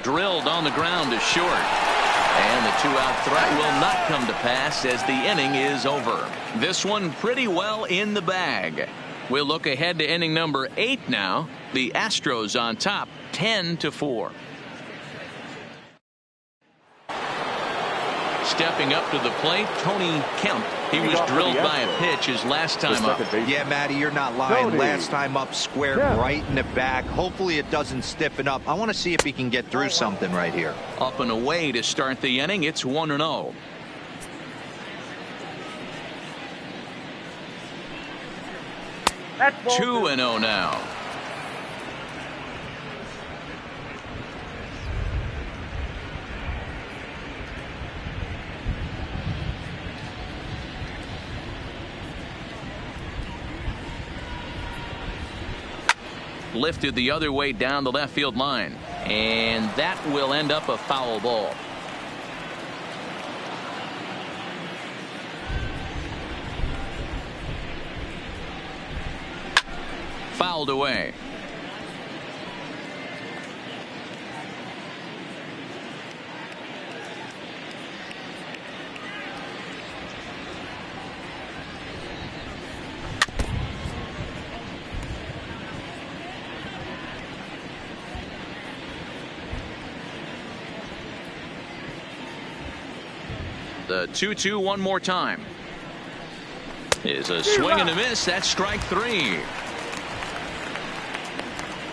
Drilled on the ground to short. And the 2-out threat will not come to pass as the inning is over. This one pretty well in the bag. We'll look ahead to inning number 8 now. The Astros on top 10-4. Stepping up to the plate, Tony Kemp. He was drilled by a pitch his last time up. Yeah, Matty, you're not lying. Last time up, squared right in the back. Hopefully it doesn't stiffen up. I want to see if he can get through something right here. Up and away to start the inning. It's 1-0. That's ball 2-0 now. Lifted the other way down the left field line, and that will end up a foul ball. Fouled away. The 2-2 one more time. Is a swing and a miss. That's strike 3.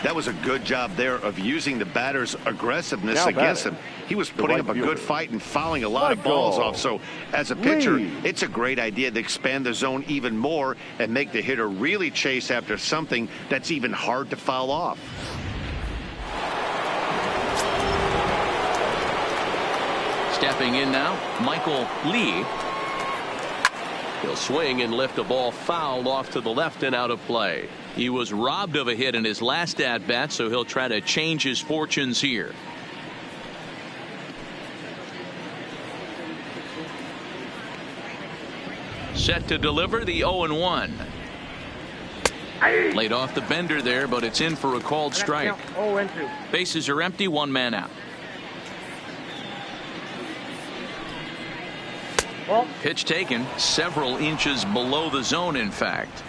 That was a good job there of using the batter's aggressiveness against him. He was putting up a good fight and fouling a lot of balls off. So as a pitcher, it's a great idea to expand the zone even more and make the hitter really chase after something that's even hard to foul off. Stepping in now, Michael Lee. He'll swing and lift a ball foul off to the left and out of play. He was robbed of a hit in his last at bat, so he'll try to change his fortunes here. Set to deliver the 0-1. Laid off the bender there, but it's in for a called strike. 0-2. Bases are empty, 1 man out. Pitch taken several inches below the zone, in fact.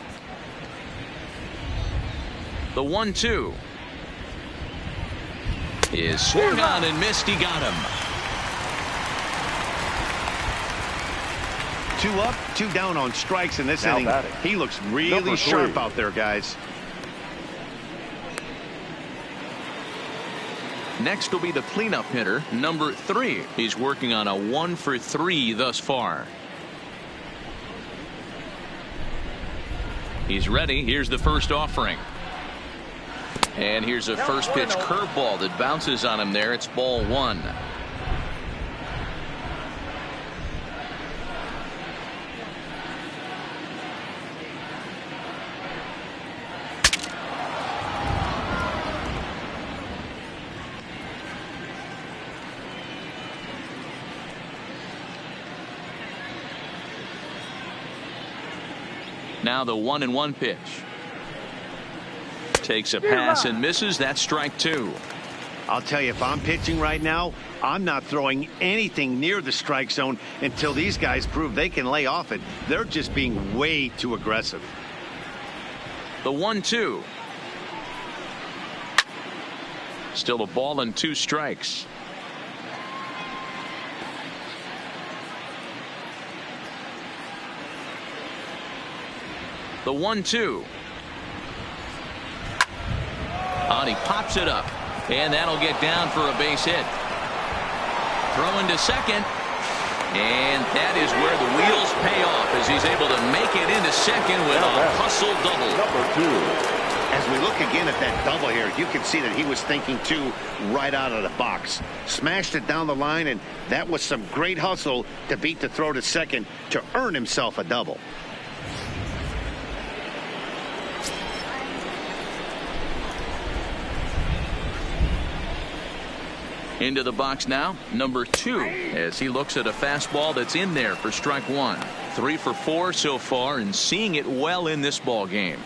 The 1-2 is swung on and missed. He got him. 2 up, 2 down on strikes in this inning. He looks really sharp out there, guys. Next will be the cleanup hitter, number 3. He's working on a 1 for 3 thus far. He's ready. Here's the first offering. And here's a first pitch curveball that bounces on him there. It's ball 1. Now the 1-1 pitch. Takes a pass and misses. That's strike 2. I'll tell you, if I'm pitching right now, I'm not throwing anything near the strike zone until these guys prove they can lay off it. They're just being way too aggressive. The 1-2. Still a ball and 2 strikes. The 1-2. And he pops it up. And that'll get down for a base hit. Throwing to second. And that is where the wheels pay off as he's able to make it into second with a hustle double. Number 2. As we look again at that double here, you can see that he was thinking too right out of the box. Smashed it down the line, and that was some great hustle to beat the throw to second to earn himself a double. Into the box now, number 2, as he looks at a fastball that's in there for strike 1. 3 for 4 so far, and seeing it well in this ball game.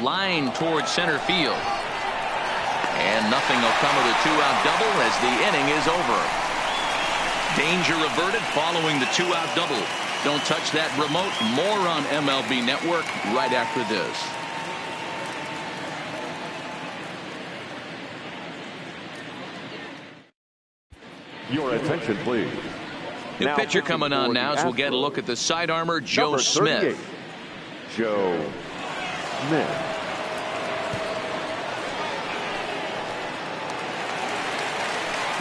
Line towards center field. And nothing will come of the 2-out double as the inning is over. Danger averted following the 2-out double. Don't touch that remote. More on MLB Network right after this. Your attention, please. The pitcher coming on now as we'll get a look at the side armor, Joe Smith. Joe Smith.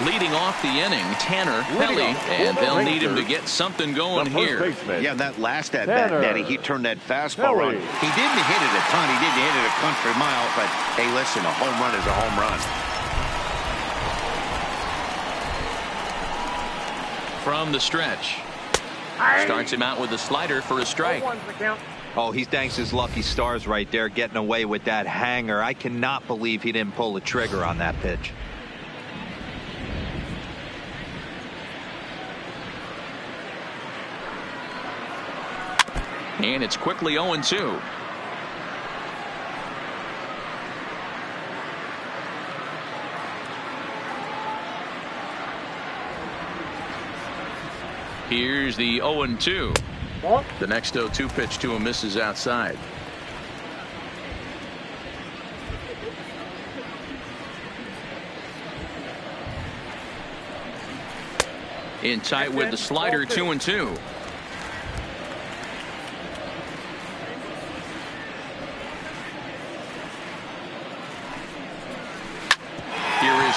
Leading off the inning, Tanner Pelly, and they'll need him to get something going here. Yeah, that last at bat, Daddy, he turned that fastball on. He didn't hit it a ton. He didn't hit it a country mile, but hey, listen, a home run is a home run. From the stretch. Starts him out with a slider for a strike. Oh, he thanks his lucky stars right there, getting away with that hanger. I cannot believe he didn't pull the trigger on that pitch. And it's quickly 0-2. Here's the 0-2. The next 0-2 pitch to him misses outside. In tight with the slider, 2-2.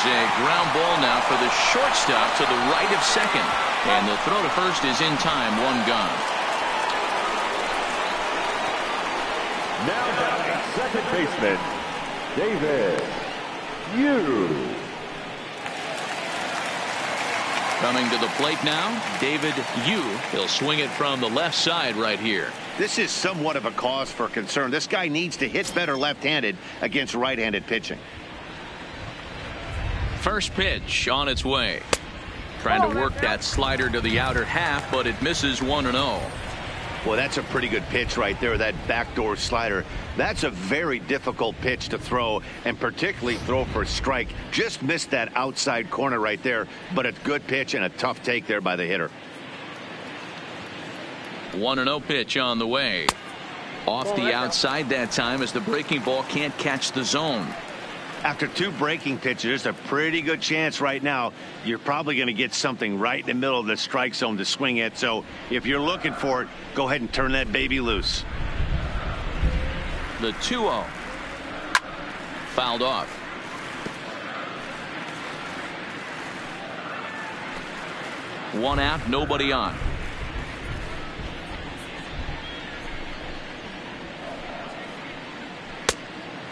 A ground ball now for the shortstop to the right of second, and the throw to first is in time. 1 gone. Now down at second baseman, David Yu. Coming to the plate now, David Yu. He'll swing it from the left side right here. This is somewhat of a cause for concern. This guy needs to hit better left-handed against right-handed pitching. First pitch on its way. Trying to work that slider to the outer half, but it misses 1-0. Well, that's a pretty good pitch right there, that backdoor slider. That's a very difficult pitch to throw, and particularly throw for a strike. Just missed that outside corner right there, but a good pitch and a tough take there by the hitter. 1-0 pitch on the way. Off the outside that time as the breaking ball can't catch the zone. After 2 breaking pitches, a pretty good chance right now you're probably going to get something right in the middle of the strike zone to swing at. So if you're looking for it, go ahead and turn that baby loose. The 2-0. Fouled off. One out, nobody on.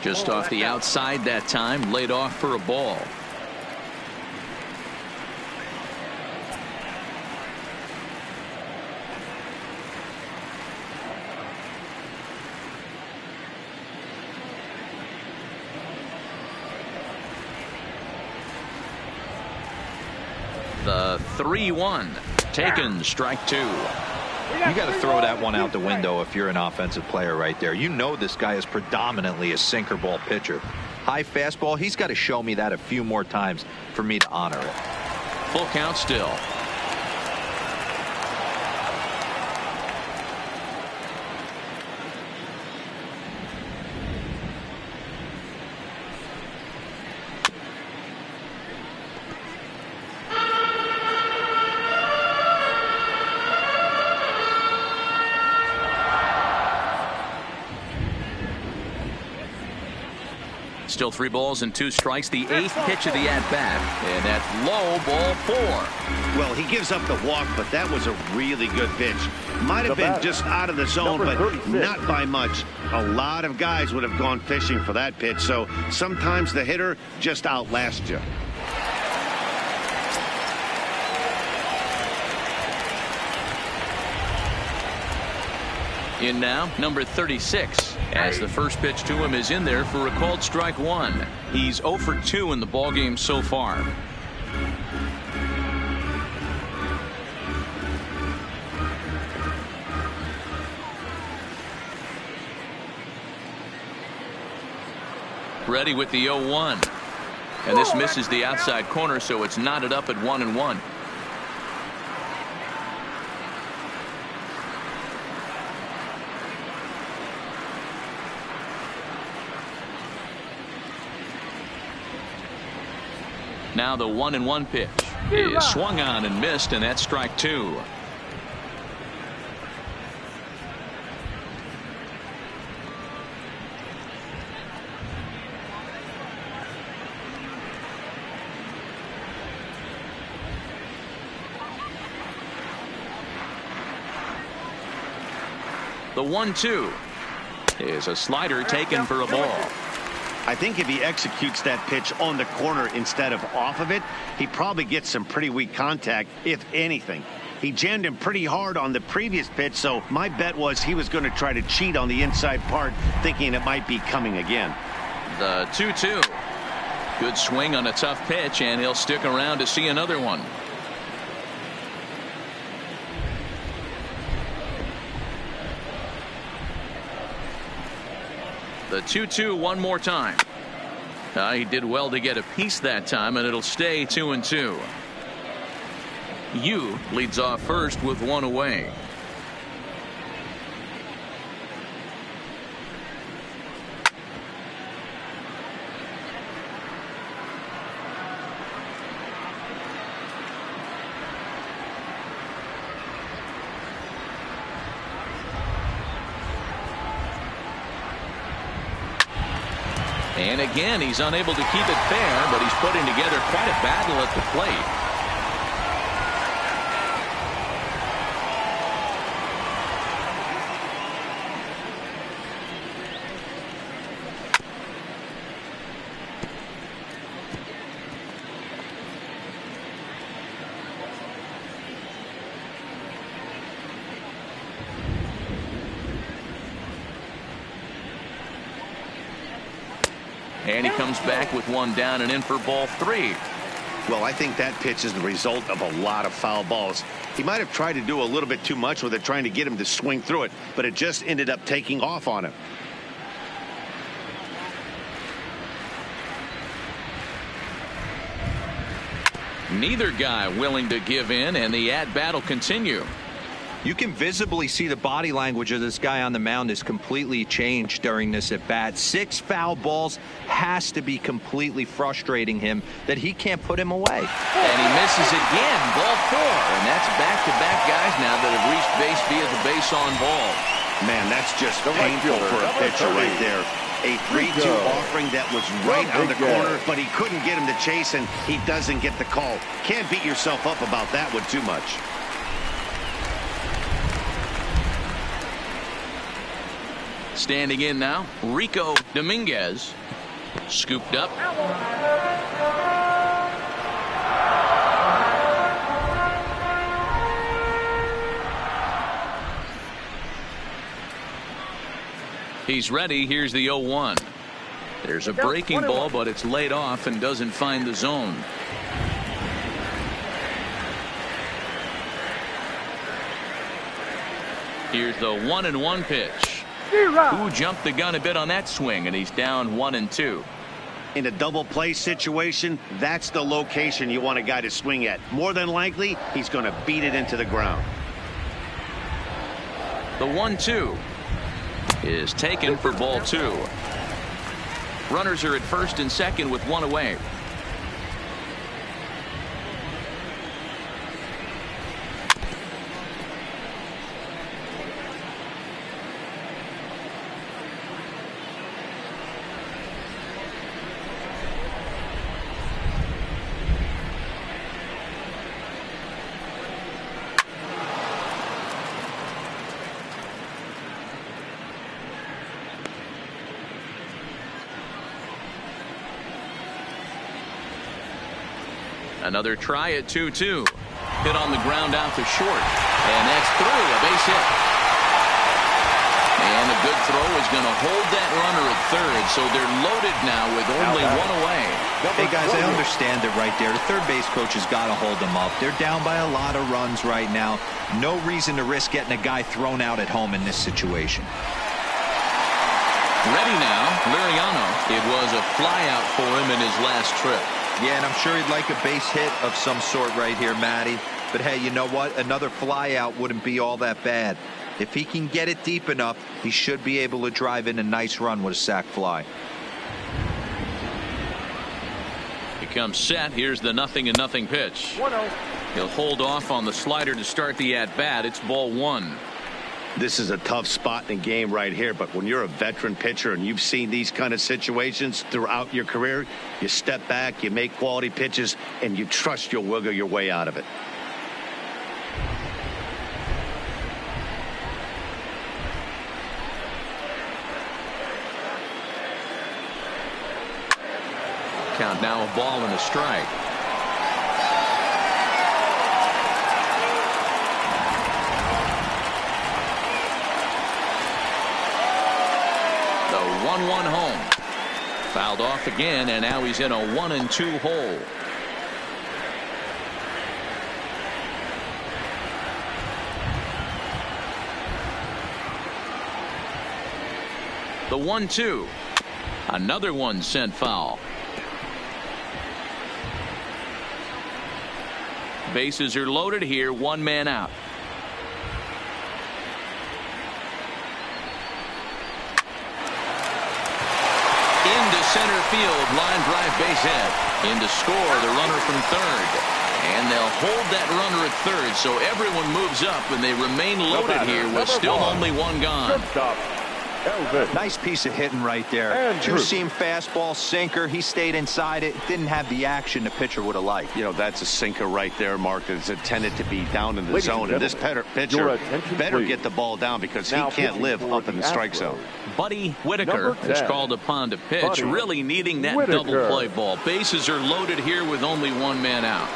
Just off the outside that time, laid off for a ball. The 3-1 taken, strike 2. You got to throw that one out the window if you're an offensive player right there. You know this guy is predominantly a sinker ball pitcher. High fastball, he's got to show me that a few more times for me to honor it. Full count still. Still 3 balls and 2 strikes. The 8th pitch of the at-bat. And that's low, ball 4. Well, he gives up the walk, but that was a really good pitch. Might have been just out of the zone, but not by much. A lot of guys would have gone fishing for that pitch, so sometimes the hitter just outlasts you. In now, number 36, as the first pitch to him is in there for a called strike 1. He's 0 for 2 in the ballgame so far. Ready with the 0-1. And this misses the outside corner, so it's knotted up at 1-1. Now the 1-1 pitch is swung on and missed, and that's strike 2. The 1-2 is a slider taken for a ball. I think if he executes that pitch on the corner instead of off of it, he probably gets some pretty weak contact, if anything. He jammed him pretty hard on the previous pitch, so my bet was he was going to try to cheat on the inside part, thinking it might be coming again. The 2-2. Good swing on a tough pitch, and he'll stick around to see another one. The 2-2 one more time. He did well to get a piece that time, and it'll stay 2-2. Yu leads off first with 1 away. And again, he's unable to keep it fair, but he's putting together quite a battle at the plate. And he comes back with 1 down and in for ball 3. Well, I think that pitch is the result of a lot of foul balls. He might have tried to do a little bit too much with it, trying to get him to swing through it, but it just ended up taking off on him. Neither guy willing to give in, and the at-bat will continue. You can visibly see the body language of this guy on the mound is completely changed during this at bat. 6 foul balls has to be completely frustrating him that he can't put him away. And he misses again, ball 4. And that's back-to-back guys now that have reached base via the base on ball. Man, that's just painful for a pitcher right there. A 3-2 offering that was right on the corner, but he couldn't get him to chase, and he doesn't get the call. Can't beat yourself up about that one too much. Standing in now, Rico Dominguez. Scooped up. He's ready. Here's the 0-1. There's a breaking ball, but it's laid off and doesn't find the zone. Here's the 1-1 pitch. Who jumped the gun a bit on that swing, and he's down 1-2. In a double play situation, that's the location you want a guy to swing at. More than likely, he's going to beat it into the ground. The 1-2 is taken for ball 2. Runners are at first and second with 1 away. Another try at 2-2. Hit on the ground out to short. And that's through. A base hit. And a good throw is going to hold that runner at third. So they're loaded now with only one away. Hey, guys, I understand it right there. The third base coach has got to hold them up. They're down by a lot of runs right now. No reason to risk getting a guy thrown out at home in this situation. Ready now, Liriano. It was a flyout for him in his last trip. Yeah, and I'm sure he'd like a base hit of some sort right here, Matty. But hey, you know what? Another flyout wouldn't be all that bad. If he can get it deep enough, he should be able to drive in a nice run with a sac fly. He comes set. Here's the 0-0 pitch. 1-0. He'll hold off on the slider to start the at-bat. It's ball one. This is a tough spot in the game right here, but when you're a veteran pitcher and you've seen these kind of situations throughout your career, you step back, you make quality pitches, and you trust you'll wiggle your way out of it. Count now, a ball and a strike. The 1-1 home. Fouled off again, and now he's in a 1-2 hole. The 1-2. Another one sent foul. Bases are loaded here. One man out. Into center field. Line drive base hit. In to score the runner from third. And they'll hold that runner at third. So everyone moves up and they remain loaded here with still only one gone. Nice piece of hitting right there. Two-seam fastball, sinker. He stayed inside it. Didn't have the action the pitcher would have liked. You know, that's a sinker right there, Mark. It's intended to be down in the zone. And this pitcher better get the ball down because he can't live up in the strike zone. Buddy Whitaker is called upon to pitch, really needing that double play ball. Bases are loaded here with only one man out.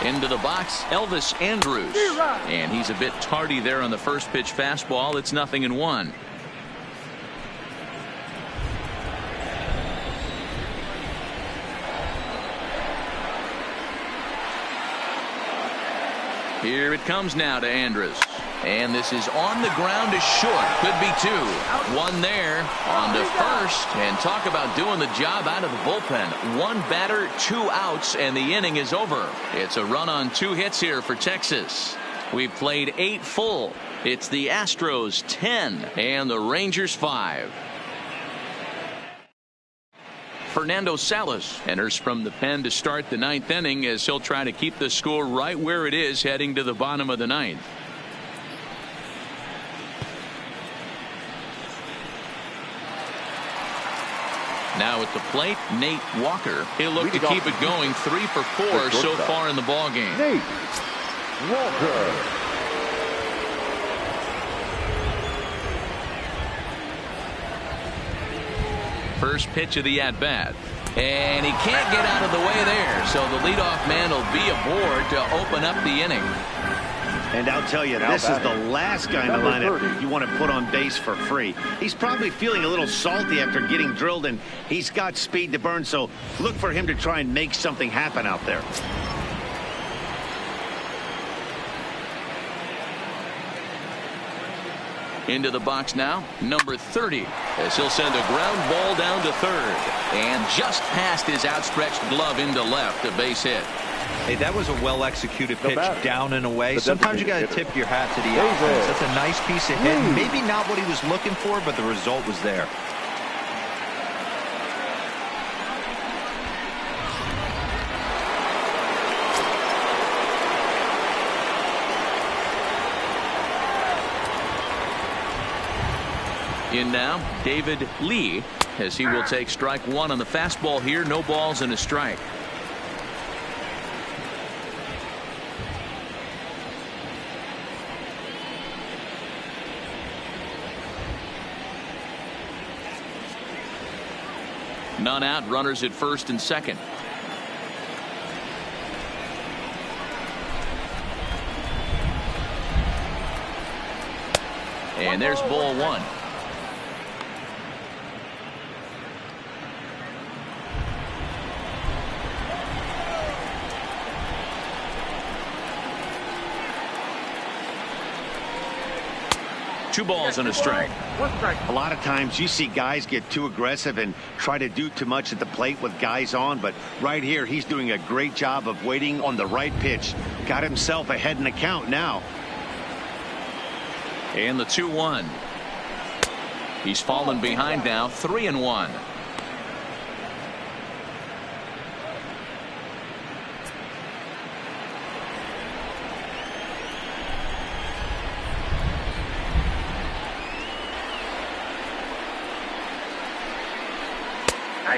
Into the box, Elvis Andrus. And he's a bit tardy there on the first pitch fastball. It's 0-1. Here it comes now to Andrus. And this is on the ground to short. Could be two. One there. On to first. And talk about doing the job out of the bullpen. One batter, 2 outs, and the inning is over. It's a run on 2 hits here for Texas. We've played 8 full. It's the Astros 10 and the Rangers 5. Fernando Salas enters from the pen to start the 9th inning as he'll try to keep the score right where it is heading to the bottom of the 9th. Now at the plate, Nate Walker. He'll look to keep it going. 3 for 4 so far in the ball game. Nate Walker. First pitch of the at-bat. And he can't get out of the way there. So the leadoff man will be aboard to open up the inning. And I'll tell you, this is the last guy in the lineup you want to put on base for free. He's probably feeling a little salty after getting drilled, and he's got speed to burn, so look for him to try and make something happen out there. Into the box now, number 30, as he'll send a ground ball down to third. And just past his outstretched glove into left, a base hit. Hey, that was a well-executed pitch down and away. Sometimes you got to tip your hat to the offense. That's a nice piece of hit. Maybe not what he was looking for, but the result was there. In now, David Lee, as he will take strike 1 on the fastball here. No balls and a strike. None out, runners at first and second. And there's ball one. Two balls and a strike. A lot of times you see guys get too aggressive and try to do too much at the plate with guys on, but right here he's doing a great job of waiting on the right pitch. Got himself ahead in the count now. And the 2-1. He's fallen behind now, 3-1.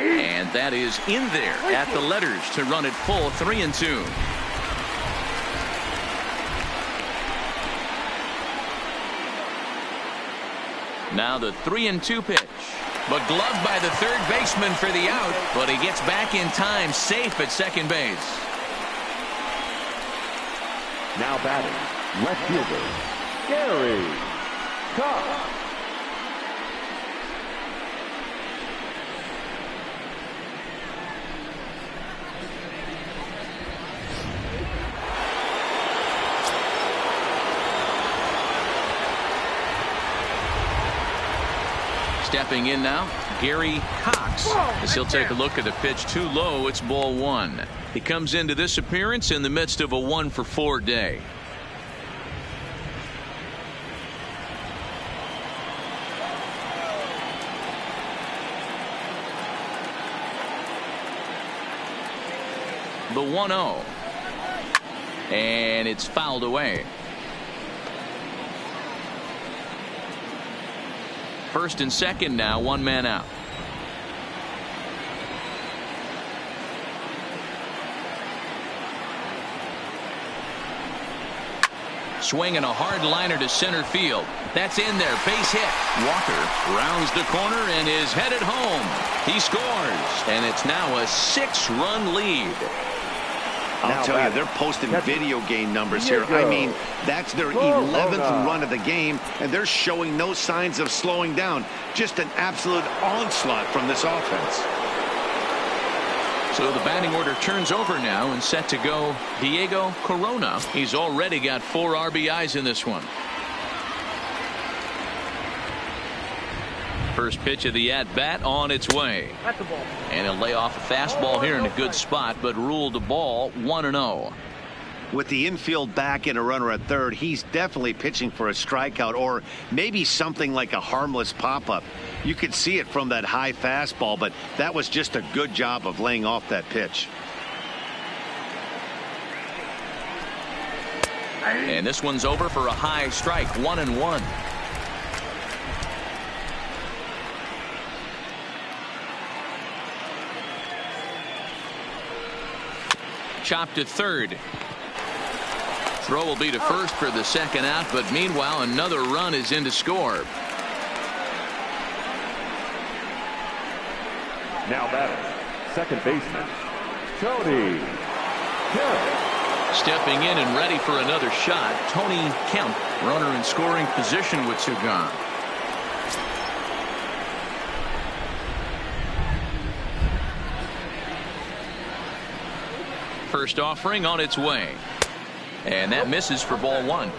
And that is in there at the letters to run it full, 3-2. Now the 3-2 pitch, but gloved by the third baseman for the out, but he gets back in time, safe at second base. Now batting, left fielder, Gary Cox. Stepping in now, Gary Cox, as he'll take a look at the pitch too low. It's ball one. He comes into this appearance in the midst of a 1-for-4 day. The 1-0. And it's fouled away. First and second now, one man out. Swinging a hard liner to center field. That's in there, base hit. Walker rounds the corner and is headed home. He scores, and it's now a 6-run lead. I'll tell you, they're posting video game numbers here. I mean, that's their 11th run of the game, and they're showing no signs of slowing down. Just an absolute onslaught from this offense. So the batting order turns over now and set to go Diego Corona. He's already got 4 RBIs in this one. First pitch of the at-bat on its way. That's a ball. And he'll lay off a fastball here in a good spot, but ruled the ball 1-0. With the infield back and a runner at third, he's definitely pitching for a strikeout or maybe something like a harmless pop-up. You could see it from that high fastball, but that was just a good job of laying off that pitch. And this one's over for a high strike, 1-1. Chopped to third. Throw will be to first for the second out, but meanwhile another run is in to score. Now batting, second baseman, Tony Kemp. Stepping in and ready for another shot, Tony Kemp, runner in scoring position with 2 gone. First offering on its way. And that misses for ball one.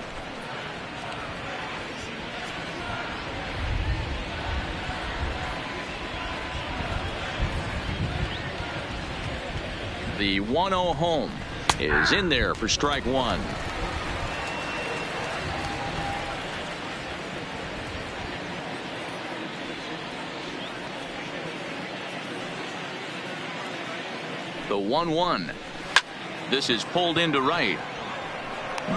The 1-0 home is in there for strike one. The 1-1. This is pulled into right.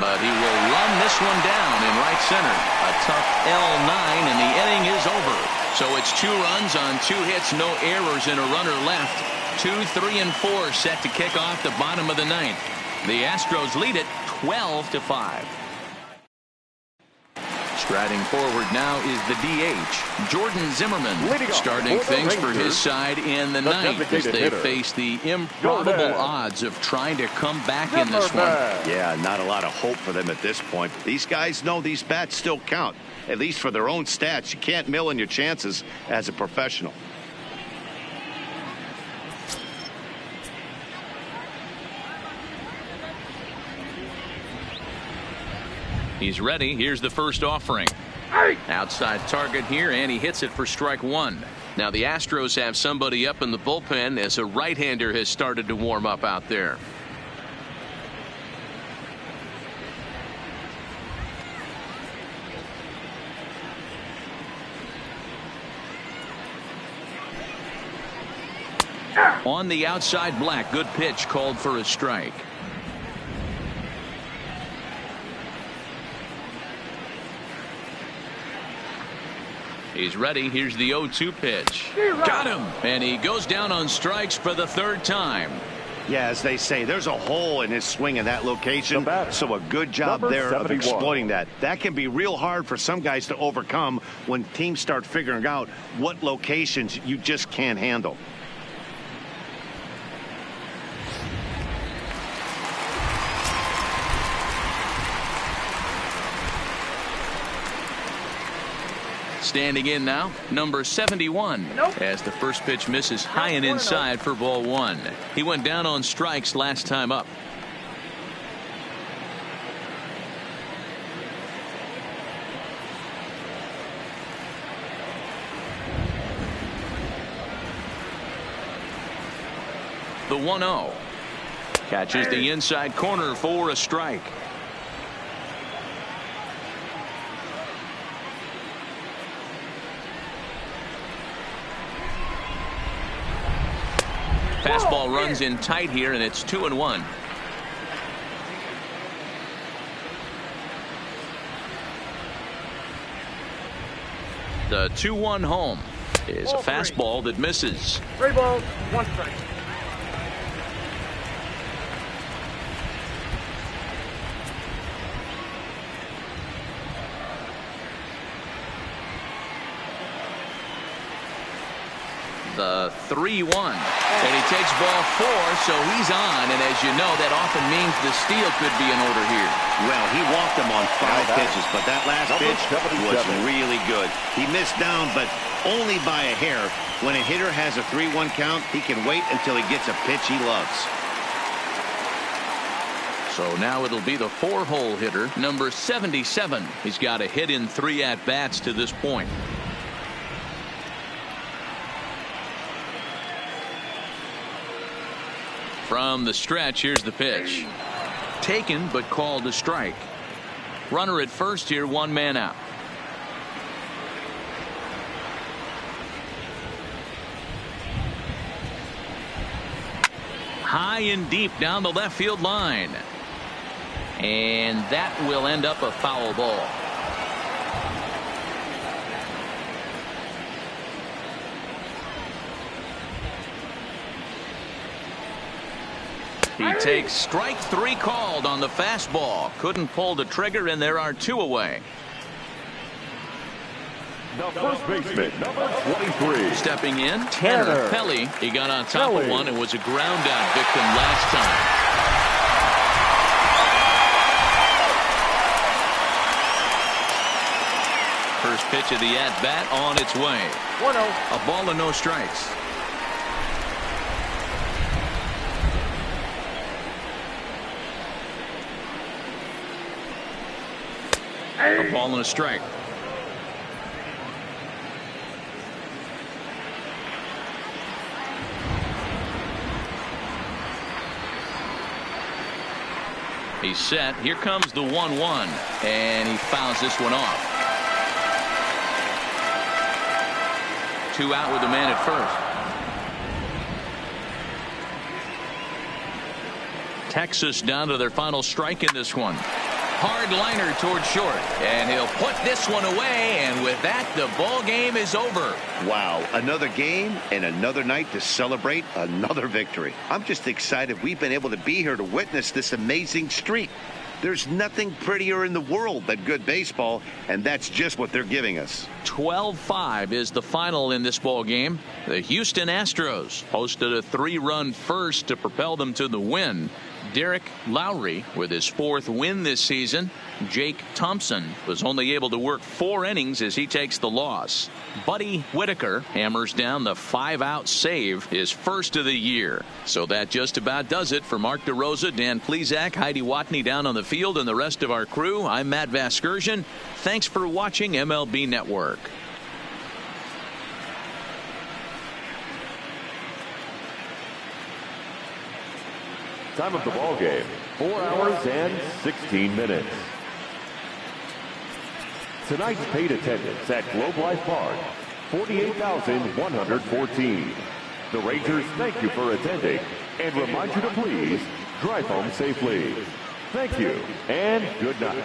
But he will run this one down in right center. A tough L9, and the inning is over. So it's 2 runs on 2 hits, no errors, and a runner left. 2, 3, and 4 set to kick off the bottom of the 9th. The Astros lead it 12-5. Riding forward now is the DH, Jordan Zimmerman, starting things for his side in the ninth as they face the improbable odds of trying to come back in this one. Yeah, not a lot of hope for them at this point. These guys know these bats still count, at least for their own stats. You can't mill in your chances as a professional. He's ready. Here's the first offering. Outside target here, and he hits it for strike one. Now the Astros have somebody up in the bullpen as a right-hander has started to warm up out there. On the outside, Black. Good pitch called for a strike. He's ready. Here's the 0-2 pitch. Got him. And he goes down on strikes for the third time. Yeah, as they say, there's a hole in his swing in that location. So a good job there of exploiting that. That can be real hard for some guys to overcome when teams start figuring out what locations you just can't handle. Standing in now, number 71. As the first pitch misses high and inside for ball one. He went down on strikes last time up. The 1-0. Catches the inside corner for a strike. Fastball runs in tight here, and it's 2-1. The 2-1 home is a fastball that misses. 3 balls, 1 strike. The 3-1, and he takes ball 4, so he's on, and as you know, that often means the steal could be in order here. Well, he walked him on 5 pitches, but that last pitch was really good. He missed down, but only by a hair. When a hitter has a 3-1 count, he can wait until he gets a pitch he loves. So now it'll be the 4-hole hitter, number 77. He's got a hit in 3 at-bats to this point. From the stretch, here's the pitch. Taken, but called a strike. Runner at first here, 1 man out. High and deep down the left field line. And that will end up a foul ball. He takes strike 3 called on the fastball. Couldn't pull the trigger, and there are 2 away. The first baseman, number 23. Stepping in, Tanner Pelly. He got on top of one and was a ground out victim last time. First pitch of the at-bat on its way. 1-0. A ball and no strikes. A ball and a strike. He's set. Here comes the 1-1, and he fouls this one off. 2 out with a man at first. Texas down to their final strike in this one. Hard liner toward short, and he'll put this one away, and with that, the ball game is over. Wow, another game and another night to celebrate another victory. I'm just excited we've been able to be here to witness this amazing streak. There's nothing prettier in the world than good baseball, and that's just what they're giving us. 12-5 is the final in this ball game. The Houston Astros posted a 3-run first to propel them to the win. Derek Lowry with his 4th win this season. Jake Thompson was only able to work 4 innings as he takes the loss. Buddy Whitaker hammers down the 5-out save, his first of the year. So that just about does it for Mark DeRosa, Dan Plesac, Heidi Watney down on the field, and the rest of our crew. I'm Matt Vasgersian. Thanks for watching MLB Network. Time of the ball game, 4 hours and 16 minutes. Tonight's paid attendance at Globe Life Park, 48,114. The Rangers thank you for attending and remind you to please drive home safely. Thank you and good night.